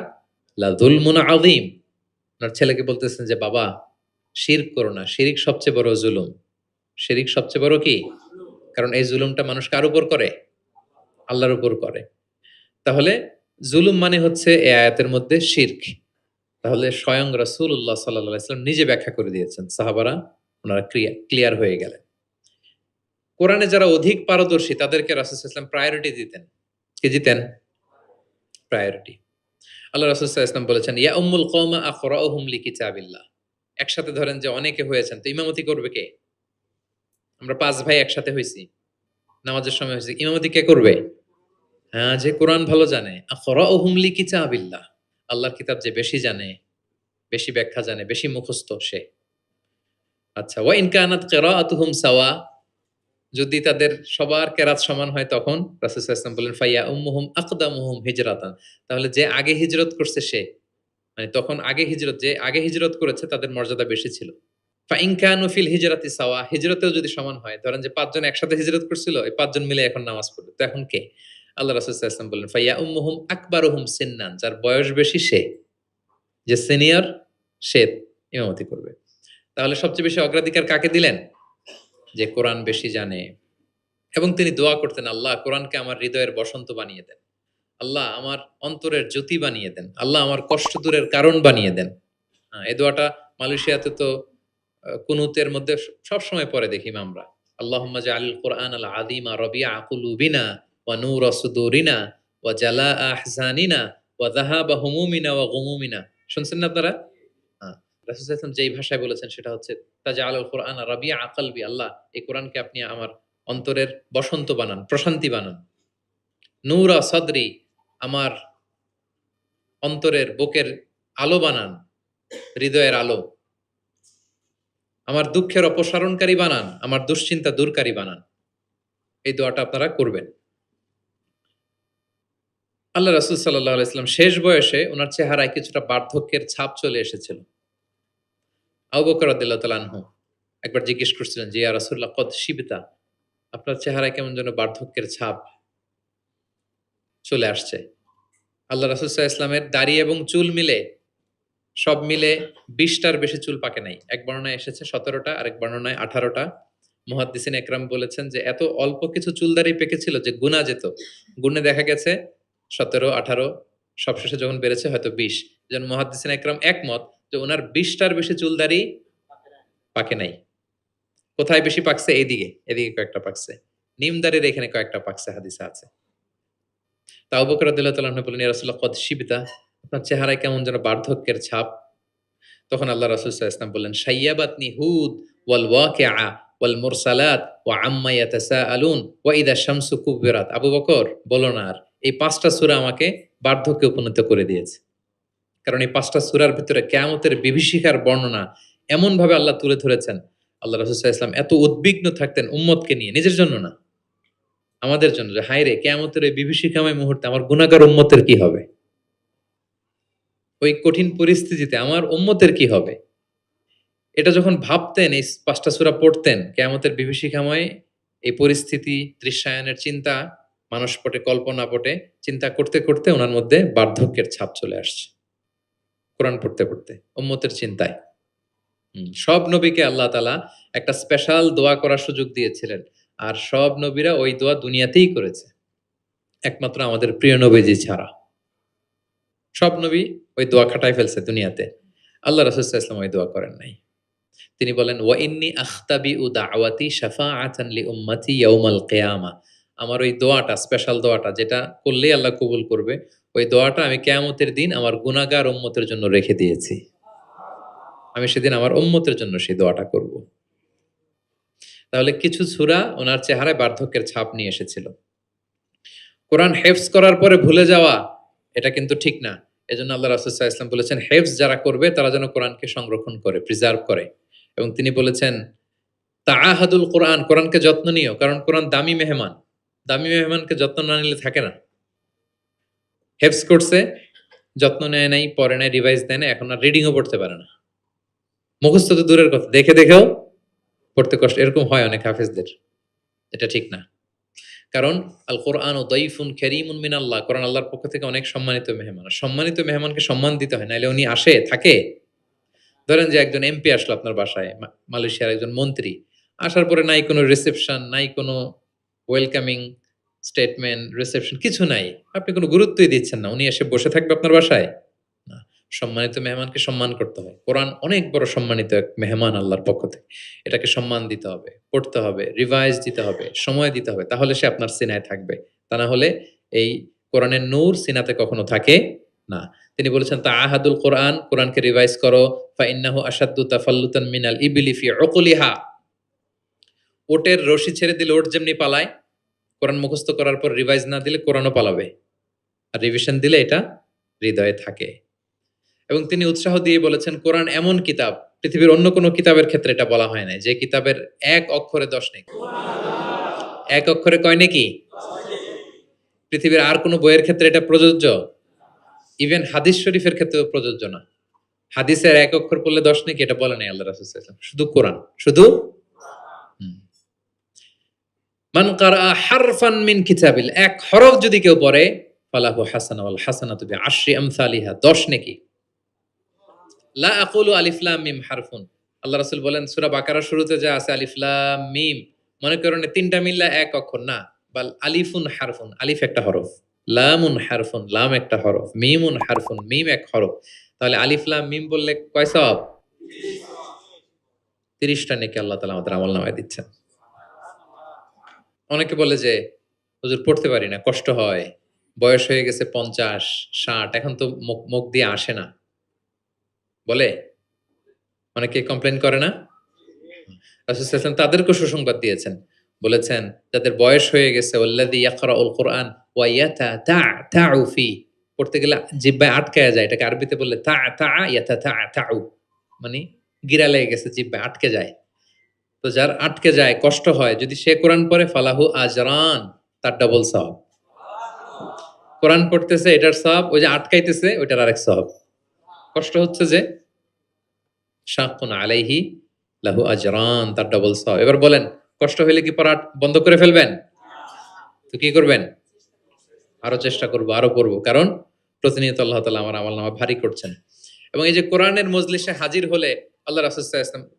লা যুলমুন আযীম? ওনার ছেলেকে বলতেছেন যে বাবা, শিরক করো না। শিরিক সবচেয়ে বড় জুলুম। শিরিক সবচেয়ে বড় কি? কারণ এই জুলুমটা মানুষ কার উপর করে? আল্লাহর উপর করে। তাহলে জুলুম মানে হচ্ছে এই আয়াতের মধ্যে শিরক। তাহলে স্বয়ং রাসূলুল্লাহ সাল্লাল্লাহু আলাইহি ওয়াসাল্লাম নিজে ব্যাখ্যা করে দিয়েছেন। সাহাবারা ওনারা ক্লিয়ার হয়ে গেলেন। কোরআনে যারা অধিক পারদর্শী তাদেরকে রাসূল সাল্লাল্লাহু আলাইহি ওয়াসাল্লাম প্রায়োরিটি দিতেন। কি দিতেন? প্রায়োরিটি। আল্লাহ রাসূল সাল্লাল্লাহু আলাইহি ওয়াসাল্লাম বলেছেন, ইয়া উম্মুল কওমা আকরাউহুম লিকিতাবিল্লাহ। একসাথে ধরেন যে অনেকে হয়েছেন, তো ইমামতি করবে কে? আমরা 5 ভাই একসাথে হইছি। নামাজের সময় হইছে। ইমামতি কে করবে? হ্যাঁ, যে কোরআন ভালো জানে। আকরাউহুম লিকিতাবিল্লাহ। আল্লাহর কিতাব যে বেশি জানে, বেশি ব্যাখ্যা জানে, বেশি মুখস্থ সে। আচ্ছা, ওয়া ইন কানাত কিরাআতুহুম সাওয়া, যদি তাদের সবার কেরাত সমান হয় তখন রাসূল সাল্লাল্লাহু আলাইহি ওয়াসাল্লাম বললেন, ফাইয়া উম্মুহুম আকদামুহুম হিজরাতান। তাহলে যে আগে হিজরত করছে সে, মানে তখন আগে হিজরত, যে আগে হিজরত করেছে তাদের মর্যাদা বেশি ছিল। ফাইন কানু ফিল হিজরাতি সাওয়া, হিজরতেও যদি সমান হয়, ধরেন যে 5 জন একসাথে হিজরত করছিল, এই 5 জন মিলে এখন নামাজ পড়বে, তো এখন কে? আল্লাহ রাসূল সাল্লাল্লাহু আলাইহি ওয়াসাল্লাম বললেন, ফাইয়া উম্মুহুম আকবারুহুম সিন্নান, যার বয়স বেশি সে, যে সিনিয়র সে ইমামতি করবে। তাহলে সবচেয়ে বেশি অগ্রাধিকার কাকে দিলেন? যে কোরআন বেশি জানে। এবং তিনি দোয়া করতেন, আল্লাহ কোরআনকে আমার হৃদয়ের বসন্ত বানিয়ে দেন। আল্লাহ আমার অন্তরের জ্যোতি বানিয়ে দেন। আল্লাহ আমার কষ্ট দূরের কারণ বানিয়ে দেন। এই দোয়াটা মালয়েশিয়াতে তো কুনুতের মধ্যে সবসময় পড়ে দেখি আমরা। আল্লাহুম্মা জাআলিল কুরআন আল আযীমা রাবিআ কুলুবিনা ওয়া নূরা সুদুরিনা ওয়া জালাআ আহজানিনা ওয়া যাহাবা হুমুমিনা ওয়া গুমুমিনা। শুনছেন না আপনারা? হ্যাঁ। রাসূল সাল্লাল্লাহু আলাইহি ওয়াসাল্লাম যেই ভাষায় বলেছেন সেটা হচ্ছে তাজআলুল কুরআন রাবিআ কলবি। আল্লাহ এই কোরআনকে আপনি আমার অন্তরের বসন্ত বানান, প্রশান্তি বানান। নূরা সাদরি, আমার অন্তরের বুকের আলো বানান, হৃদয়ের আলো। আমার দুঃখের অপসারণকারী বানান, আমার দুশ্চিন্তা দূরকারী বানান। এই দোয়াটা আপনারা করবেন। আল্লাহ রাসূল সাল্লাল্লাহু আলাইহি ওয়াসাল্লাম শেষ বয়সে উনার চেহারায় কিছুটা বার্ধক্যের ছাপ চলে এসেছিল। আবু বকর রাদিয়াল্লাহু তাআলা আনহু একবার জিজ্ঞেস করছিলেন যে, ইয়া রাসূলুল্লাহ কদ শিবতা, আপনার চেহারায় কেমন যেন বার্ধক্যের ছাপ চলে আসছে। আল্লাহ রাসূল সাল্লাল্লাহু আলাইহি ওয়াসাল্লামের দাড়ি এবং চুল মিলে, সব মিলে 20টার বেশি চুল পাকে নাই। এক বর্ণনায় এসেছে 17টা, আরেক বর্ণনায় 18টা। মুহাদ্দিসিন একরাম বলেছেন যে এত অল্প কিছু চুল দাড়ি পেকেছিল যে গুনা যেত। গুণে দেখা গেছে 17, 18, সবশেষে যখন বেড়েছে হয়তো 20। যেন মুহাদ্দিসিন একরাম একমত যে উনার 20টার বেশি চুল দাড়ি পাকে নাই। কোথায় বেশি পাকছে? এদিকে, এদিকে কয়েকটা পাকছে। নিম দাড়ির এখানে কয়েকটা পাকছে, হাদিসে আছে। তা আবু বকর রাদিয়াল্লাহু তাআলা আনহু বললেন, ইয়া রাসূলুল্লাহ কদ শিবতা, আপনার চেহারায় কেমন যেন বার্ধক্যের ছাপ। তখন আল্লাহ রাসূল সাল্লাল্লাহু আলাইহি ওয়াসাল্লাম বললেন, শাইয়াবাতনি হুদ ওয়াল ওয়াকিআ ওয়াল মুরসালাত ওয়া আম্মা ইয়াতাসাআলুন ওয়া ইযা শামসু কুবিরাত। আবু বকর বলো না আর, এই ৫টা সূরা আমাকে বার্ধক্যে উপনীত করে দিয়েছে। কারণ এই ৫টা সূরার ভিতরে কিয়ামতের বিভীষিকার বর্ণনা এমনভাবে আল্লাহ তুলে ধরেছেন, আল্লাহ রাসূল সাল্লাল্লাহু আলাইহি ওয়াসাল্লাম এত উদ্বিগ্ন থাকতেন উম্মতকে নিয়ে, নিজের জন্য না, আমাদের জন্য, যে হায়রে কিয়ামতের এই বিভীষিকাময় মুহূর্তে আমার গুনাহগার উম্মতের কি হবে? ওই কঠিন পরিস্থিতিতে আমার উম্মতের কি হবে? এটা যখন ভাবতেন, এই ৫টা সূরা পড়তেন, কিয়ামতের বিভীষিকাময় এই পরিস্থিতি, দৃশ্যায়নের চিন্তা, মানসপটে কল্পনাপটে চিন্তা করতে, করতে উনার মধ্যে বার্ধক্যের ছাপ চলে আসছে। কোরআন পড়তে, পড়তে উম্মতের চিন্তায়। সব নবীকে আল্লাহ তাআলা একটা স্পেশাল দোয়া করার সুযোগ দিয়েছিলেন। আর সব নবীরা ওই দোয়া দুনিয়াতেই করেছে। একমাত্র আমাদের প্রিয় নবীজি ছাড়া। সব নবী ওই দোয়া খাটায় ফেলছে দুনিয়াতে। আল্লাহ রাসূল সাল্লাল্লাহু আলাইহি ওয়াসাল্লাম ওই দোয়া করেন নাই। তিনি বলেন, ওয়া ইন্নী আখতাবিউ দাওয়াতি শাফাআতান লি উম্মতি ইয়াউমাল কিয়ামা। আমার ওই দোয়াটা, স্পেশাল দোয়াটা, যেটা করলেই আল্লাহ কবুল করবে, ওই দোয়াটা আমি কিয়ামতের দিন আমার গুনাহগার উম্মতের জন্য রেখে দিয়েছি। আমি সেদিন আমার উম্মতের জন্য সেই দোয়াটা করব। তাহলে কিছু সূরা ওনার চেহারায় বার্ধক্যের ছাপ নিয়ে এসেছিল। কোরআন হেফজ করার পরে ভুলে যাওয়া, এটা কিন্তু ঠিক না। এজন্য আল্লাহ রাসূল সাল্লাল্লাহু আলাইহি ওয়াসাল্লাম বলেছেন, হেফজ যারা করবে তারা যেন কোরআনকে সংরক্ষণ করে, প্রিজার্ভ করে। এবং তিনি বলেছেন, তাআহাদুল কোরআন, কোরআনকে যত্ন নিও, কারণ কোরআন দামি মেহমান। দামি মেহমানকে যত্ন না নিলে থাকে না। হেফজ করছে, যত্ন নেয় নাই, পড়ে নাই, রিভাইজ দেয় না, এখন আর রিডিংও পড়তে পারে না। মুখস্থ তো দূরের কথা, দেখে দেখেও পড়তে কষ্ট। এরকম হয় অনেক হাফেজদের। এটা ঠিক না। কারণ আল কোরআন দাইফুন কারীমুন মিনাল্লাহ, কোরআন আল্লাহর পক্ষ থেকে অনেক সম্মানিত মেহমান। সম্মানিত মেহমানকে সম্মান দিতে হয়, নাইলে উনি আসে থাকে। ধরেন যে একজন এমপি আসলো আপনার বাসায়, মালয়েশিয়ার একজন মন্ত্রী আসার পরে নাই কোনো রিসেপশন, নাই কোনো ওয়েলকামিং স্টেটমেন্ট, রিসেপশন কিছু নাই, আপনি কোনো গুরুত্বই দিচ্ছেন না, উনি এসে বসে থাকবে আপনার বাসায়? না। সম্মানিত মেহমানকে সম্মান করতে হয়। কোরআন অনেক বড় সম্মানিত এক মেহমান আল্লাহর পক্ষ থেকে। এটাকে সম্মান দিতে হবে, পড়তে হবে, রিভাইজ দিতে হবে, সময় দিতে হবে, তাহলে সে আপনার সিনায় থাকবে। তা না হলে এই কোরআনের নূর সিনাতে কখনো থাকে না। তিনি বলেছেন, তাআহাদুল কোরআন, কোরআনকে রিভাইজ করো, ফা ইন্নাহু আশাদ্দু তাফাল্লুতান মিনাল ইবলি ফি উকুলিহা। ওটের রশি ছেড়ে দিলে ওট যেমনি পালায়, কোরআন মুখস্থ করার পর রিভাইজ না দিলে কোরআনও পালাবে। আর রিভিশন দিলে এটা হৃদয়ে থাকে। এবং তিনি উৎসাহ দিয়ে বলেছেন, কোরআন এমন কিতাব, পৃথিবীর অন্য কোনো কিতাবের ক্ষেত্রে এটা বলা হয় নাই, যে কিতাবের এক অক্ষরে 10 নেকি। এক অক্ষরে কয় নেকি? পৃথিবীর আর কোনো বইয়ের ক্ষেত্রে এটা প্রযোজ্য? ইভেন হাদিস শরীফের ক্ষেত্রেও প্রযোজ্য না। হাদিসের এক অক্ষর পড়লে 10 নেকি, এটা বলে নাই আল্লাহ রাসূল সাল্লাল্লাহু আলাইহি ওয়াসাল্লাম। শুধু কোরআন, শুধু মান কারা হারফান মিন কিতাবিল, এক হরফ যদি কেউ পড়ে, ফালাহু হাসানা ওয়াল হাসানাতু বিআশরি আমসালিহা, 10 নেকি। লা আকুলু আলিফ লাম মিম হারফুন। আল্লাহ রাসূল বলেন, সূরা বাকারার শুরুতে যা আছে আলিফ লাম মিম, মনে করেন তিনটা মিললে এক অক্ষর না, বাল আলিফুন হারফুন, আলিফ একটা হরফ, লামুন হারফুন, লাম একটা হরফ, মিমুন হারফুন, মিম এক হরফ। তাহলে আলিফ লাম মিম বললে কয় সওয়াব? 30টা নেকি আল্লাহ তাআলা আমাদের আমলনামায় দিচ্ছেন। অনেকে বলে যে, হুজুর পড়তে পারি না, কষ্ট হয়, বয়স হয়ে গেছে 50, 60, এখন তো মুখ দিয়ে আসে না, বলে? অনেকে কমপ্লেইন করে না? রাসূল সাল্লাল্লাহু আলাইহি ওয়াসাল্লাম তাদেরকে সুসংবাদ দিয়েছেন। বলেছেন, যাদের বয়স হয়ে গেছে, ওয়াল্লাযী ইয়াকরাউল কুরআন ওয়া ইয়াতাতা'তাউ ফি, পড়তে গেলে জিহ্বায় আটকায়া যায়, এটাকে আরবিতে বললে ইয়াতাতা'তাউ, মানে গিরা লেগে গেছে, জিহ্বায় আটকে যায়। তো যার আটকে যায়, কষ্ট হয়, যদি সে কোরআন পড়ে, ফালাহু আজরান, তার ডাবল সওয়াব। কোরআন পড়তেছে এটার সওয়াব, ওই যে আটকাইতেছে ওইটার আরেক সওয়াব। কষ্ট হচ্ছে যে, শাক্কুন আলাইহি লাহু আজরান, তার ডাবল সওয়াব। এবার বলেন, কষ্ট হইলে কি পড়া বন্ধ করে ফেলবেন? তো কি করবেন? আরো চেষ্টা করব, আরো পড়ব, কারণ প্রতিনিয়ত আল্লাহ তাআলা আমার আমলনামা ভারী করছেন। এবং এই যে কোরআনের মজলিসে হাজির হলে, আল্লাহ রাসূল সাল্লাল্লাহু আলাইহি ওয়াসাল্লাম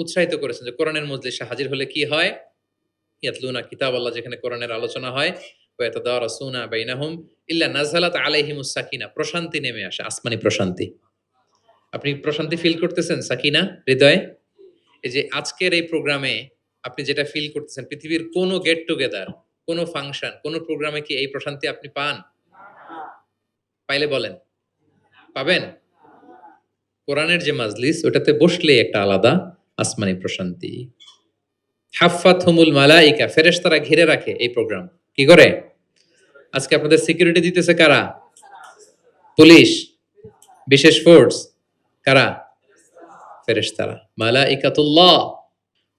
উৎসাহিত করেছেন যে কোরআনের মজলিসে হাজির হলে কি হয়? ইয়াতলুনা কিতাবাল্লাহ, যেখানে কোরআনের আলোচনা হয়, ওয়া ইয়াতাদারাসুনা বাইনাহুম ইল্লা নাযালাত আলাইহিমুস সাকিনা, প্রশান্তি নেমে আসে, আসমানি প্রশান্তি। আপনি প্রশান্তি ফিল করতেছেন? সাকিনা হৃদয়ে? এই যে আজকের এই প্রোগ্রামে আপনি যেটা ফিল করতেছেন, পৃথিবীর কোন গেট টুগেদার, কোন ফাংশন, কোন প্রোগ্রামে কি এই প্রশান্তি আপনি পান? পাইলে বলেন। পাবেন? কোরআনের যে মাজলিস, ওটাতে বসলেই একটা আলাদা আসমানি প্রশান্তি। হাফফাতহুমুল মালাইকা, ফেরেশতারা ঘিরে রাখে এই প্রোগ্রাম। কি করে? আজকে আপনাদের সিকিউরিটি দিতেছে কারা? পুলিশ, বিশেষ ফোর্স, কারা? ফেরেশতারা, মালাইকাতুল্লাহ,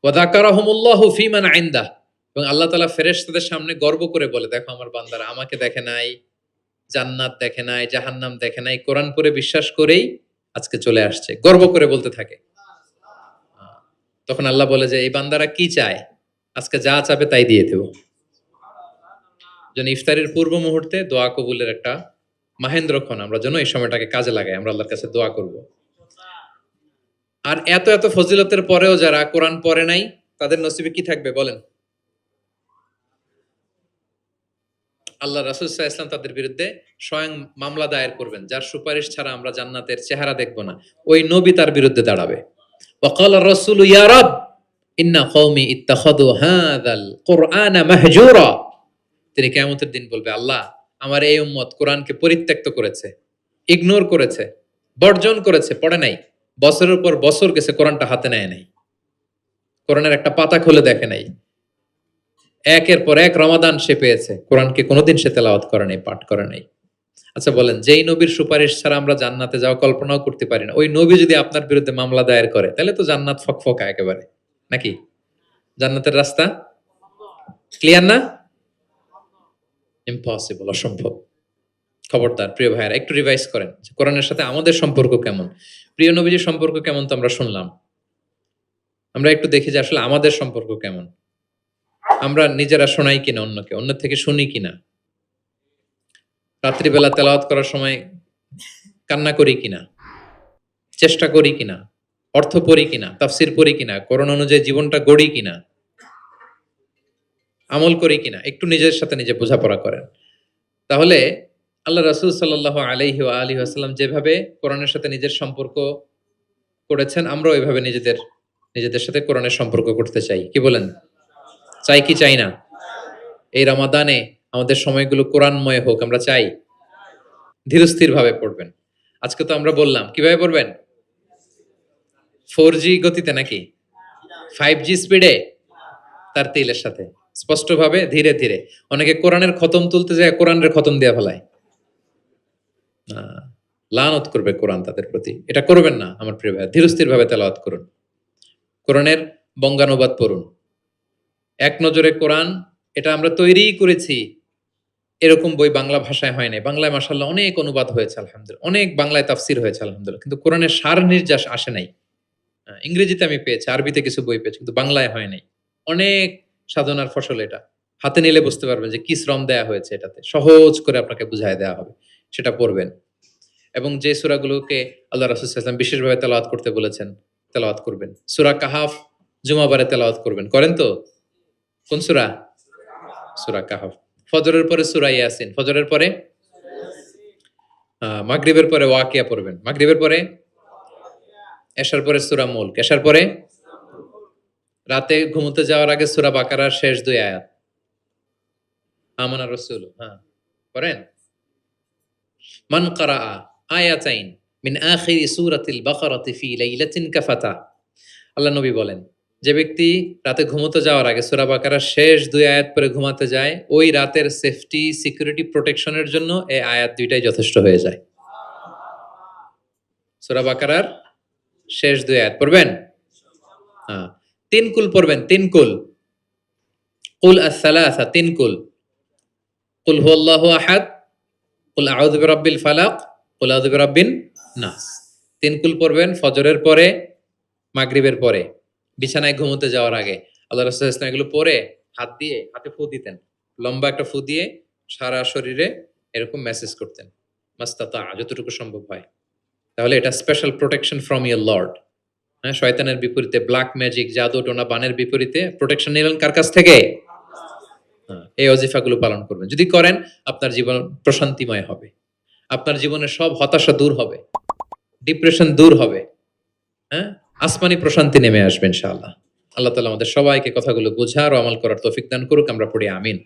ওয়া যাকারাহুমুল্লাহু ফীমান ইনদাহ। এবং আল্লাহ তাআলা ফেরেশতাদের সামনে গর্ব করে বলে, দেখো আমার বান্দারা আমাকে দেখে নাই, জান্নাত দেখে নাই, জাহান্নাম দেখে নাই, কোরআন পড়ে বিশ্বাস করেই আজকে চলে আসছে, গর্ব করে বলতে থাকে। তখন আল্লাহ বলে যে এই বান্দারা কি চায়, আজকে যা চাবে তাই দিয়ে দেব। যেন ইফতারের পূর্ব মুহূর্তে দোয়া কবুলের একটা মাহেন্দ্রক্ষণ, আমরা যেন এই সময়টাকে কাজে লাগাই, আমরা আল্লাহর কাছে দোয়া করব। আর এত এত ফজিলতের পরেও যারা কোরআন পড়ে নাই তাদের নসিবে কি থাকবে বলেন? আল্লাহ রাসূল সাল্লাল্লাহু আলাইহি ওয়াসাল্লাম তাদের বিরুদ্ধে স্বয়ং মামলা দায়ের করবেন, যার সুপারিশ ছাড়া আমরা জান্নাতের চেহারা দেখব না। ওই নবী তার বিরুদ্ধে দাঁড়াবে। ওয়াকালা রাসূলু ইয়া রাব ইন্না কওমি ইত্তাখাযু হাযাল কুরআনা মাহজুরা। তিনি কিয়ামতের দিন বলবে, আল্লাহ আমার এই উম্মত কোরআনকে পরিত্যক্ত করেছে, ইগনোর করেছে, বর্জন করেছে, পড়ে নাই। বছরের পর বছর গেছে, কোরআনটা হাতে নেয় নাই, কোরআনের একটা পাতা খুলে দেখে নাই। একের পর এক রমাদান সে পেয়েছে, কোরআনকে কোনোদিন সে তেলাওয়াত করে নাই, পাঠ করে নাই। আচ্ছা বলেন, যেই নবীর সুপারিশ ছাড়া আমরা জান্নাতে যাওয়া কল্পনাও করতে পারি না, ওই নবী যদি আপনার বিরুদ্ধে মামলা দায়ের করে, তাহলে তো জান্নাত ফকফকা একেবারে, নাকি? জান্নাতের রাস্তা ক্লিয়ার না? ইম্পসিবল, অসম্ভব। খবরদার প্রিয় ভাইয়েরা, একটু রিভাইজ করেন কোরআনের সাথে আমাদের সম্পর্ক কেমন, প্রিয় নবীজির সম্পর্ক কেমন তো আমরা শুনলাম। আমরা একটু দেখি যে আসলে আমাদের সম্পর্ক কেমন। আমরা নিজেরা শোনাই কিনা অন্যকে, অন্য থেকে শুনি কিনা, রাত্রিবেলা তেলাওয়াত করার সময় কান্না করি কিনা, চেষ্টা করি কিনা, অর্থ পড়ি কিনা, তাফসির পড়ি কিনা, কোরআন অনুযায়ী জীবনটা গড়ি কিনা, আমল করি কিনা, একটু নিজের সাথে নিজে বোঝাপড়া করেন। তাহলে আল্লাহ রাসূল সাল্লাল্লাহু আলাইহি ওয়া আলিহি ওয়াসাল্লাম যেভাবে কোরআনের সাথে নিজের সম্পর্ক করেছেন, আমরাও এভাবে নিজেদের সাথে কোরআনের সম্পর্ক করতে চাই। কি বলেন? চাই কি চাই না? এই রমাদানে আমাদের সময়গুলো কোরআনময় হোক, আমরা চাই। ধীরস্থির ভাবে পড়বেন। আজকে তো আমরা বললাম কিভাবে পড়বেন? 4G গতিতে নাকি 5G স্পিডে, তার তিলের সাথে স্পষ্টভাবে ধীরে ধীরে। অনেকে কোরআনের খতম তুলতে যায়, কোরআনের খতম দেয়া ফেলায়। লানত করবে কোরআন তাদের প্রতি। এটা করবেন না আমার প্রিয় ভাই, ধীরস্থির ভাবে তেলাওয়াত করুন, কোরআনের বঙ্গানুবাদ পড়ুন। এক নজরে কোরআন, এটা আমরা তৈরিই করেছি, এরকম বই বাংলা ভাষায় হয় নাই। বাংলায় মাশাআল্লাহ অনেক অনুবাদ হয়েছে আলহামদুলিল্লাহ, অনেক বাংলায় তাফসির হয়েছে আলহামদুলিল্লাহ, কিন্তু কোরআনের সার নির্যাস আসে নাই। ইংরেজিতে আমি পেয়েছি, আরবিতে কিছু বই পেয়েছি, কিন্তু বাংলায় হয় নাই। অনেক সাধনার ফসল এটা। হাতে নিলে বুঝতে পারবেন যে কি শ্রম দেয়া হয়েছে এটাতে, সহজ করে আপনাকে বুঝায় দেওয়া হবে, সেটা পড়বেন। এবং যে সূরাগুলোকে আল্লাহ রাসূল সাল্লাল্লাহু আলাইহি ওয়াসাল্লাম বিশেষভাবে তেলাওয়াত করতে বলেছেন, তেলাওয়াত করবেন। সূরা কাহাফ জুমাবারে তেলাওয়াত করবেন, করেন তো? কোন সূরা? সূরা কাহাফ। ফজরের পরে সূরা ইয়াসিন, ফজরের পরে মাগরিবের পরে ওয়াকিয়া পড়বেন, মাগরিবের পরে এশার পরে সূরা মুলক, এশার পরে রাতে ঘুমোতে যাওয়ার আগে সূরা বাকারার শেষ 2 আয়াত, আমানা রাসূল, করেন। মান ক্বারাআ আয়াতাইন মিন আখিরি সূরাতিল বাকারাতি ফি লাইলাতিন কাফাতা। আল্লাহ নবী বলেন, যে ব্যক্তি রাতে ঘুমোতে যাওয়ার আগে সূরা বাকারার শেষ 2 আয়াত পরে ঘুমাতে যায়, ওই রাতের সেফটি, সিকিউরিটি, প্রোটেকশনের জন্য এই আয়াত দুইটাই যথেষ্ট হয়ে যায়। সূরা বাকারার শেষ 2 আয়াত পড়বেন। 3 কুল পড়বেন, 3 কুল। কুল আস-সালাসা, 3 কুল। কুল হুয়াল্লাহু আহাদ, কুল আউযু বিরাব্বিল ফালাক, কুল আউযু বিরাব্বিন নাস। 3 কুল পড়বেন ফজরের পরে, মাগরিবের পরে, বিছানায় ঘুমোতে যাওয়ার আগে। আল্লাহ রাসূল সাল্লাল্লাহু আলাইহি ওয়াসাল্লাম এগুলো পরে হাতে ফু দিতেন, লম্বা একটা ফু দিয়ে সারা শরীরে এরকম মেসেজ করতেন, মাস্তাতা, যতটুকু সম্ভব হয়। তাহলে এটা special protection from your Lord. শয়তানের বিপরীতে, ব্ল্যাক ম্যাজিক, জাদু টোনা বানের বিপরীতে প্রোটেকশন নিলেন কার কাছ থেকে? এই ওজিফাগুলো পালন করবেন। যদি করেন, আপনার জীবন প্রশান্তিময় হবে, আপনার জীবনের সব হতাশা দূর হবে, ডিপ্রেশন দূর হবে, আসমানি প্রশান্তি নেমে আসবে ইনশাআল্লাহ। আল্লাহ তাআলা আমাদের সবাইকে কথাগুলো বোঝার ও আমল করার তৌফিক দান করুক। আমরা পড়ি আমিন।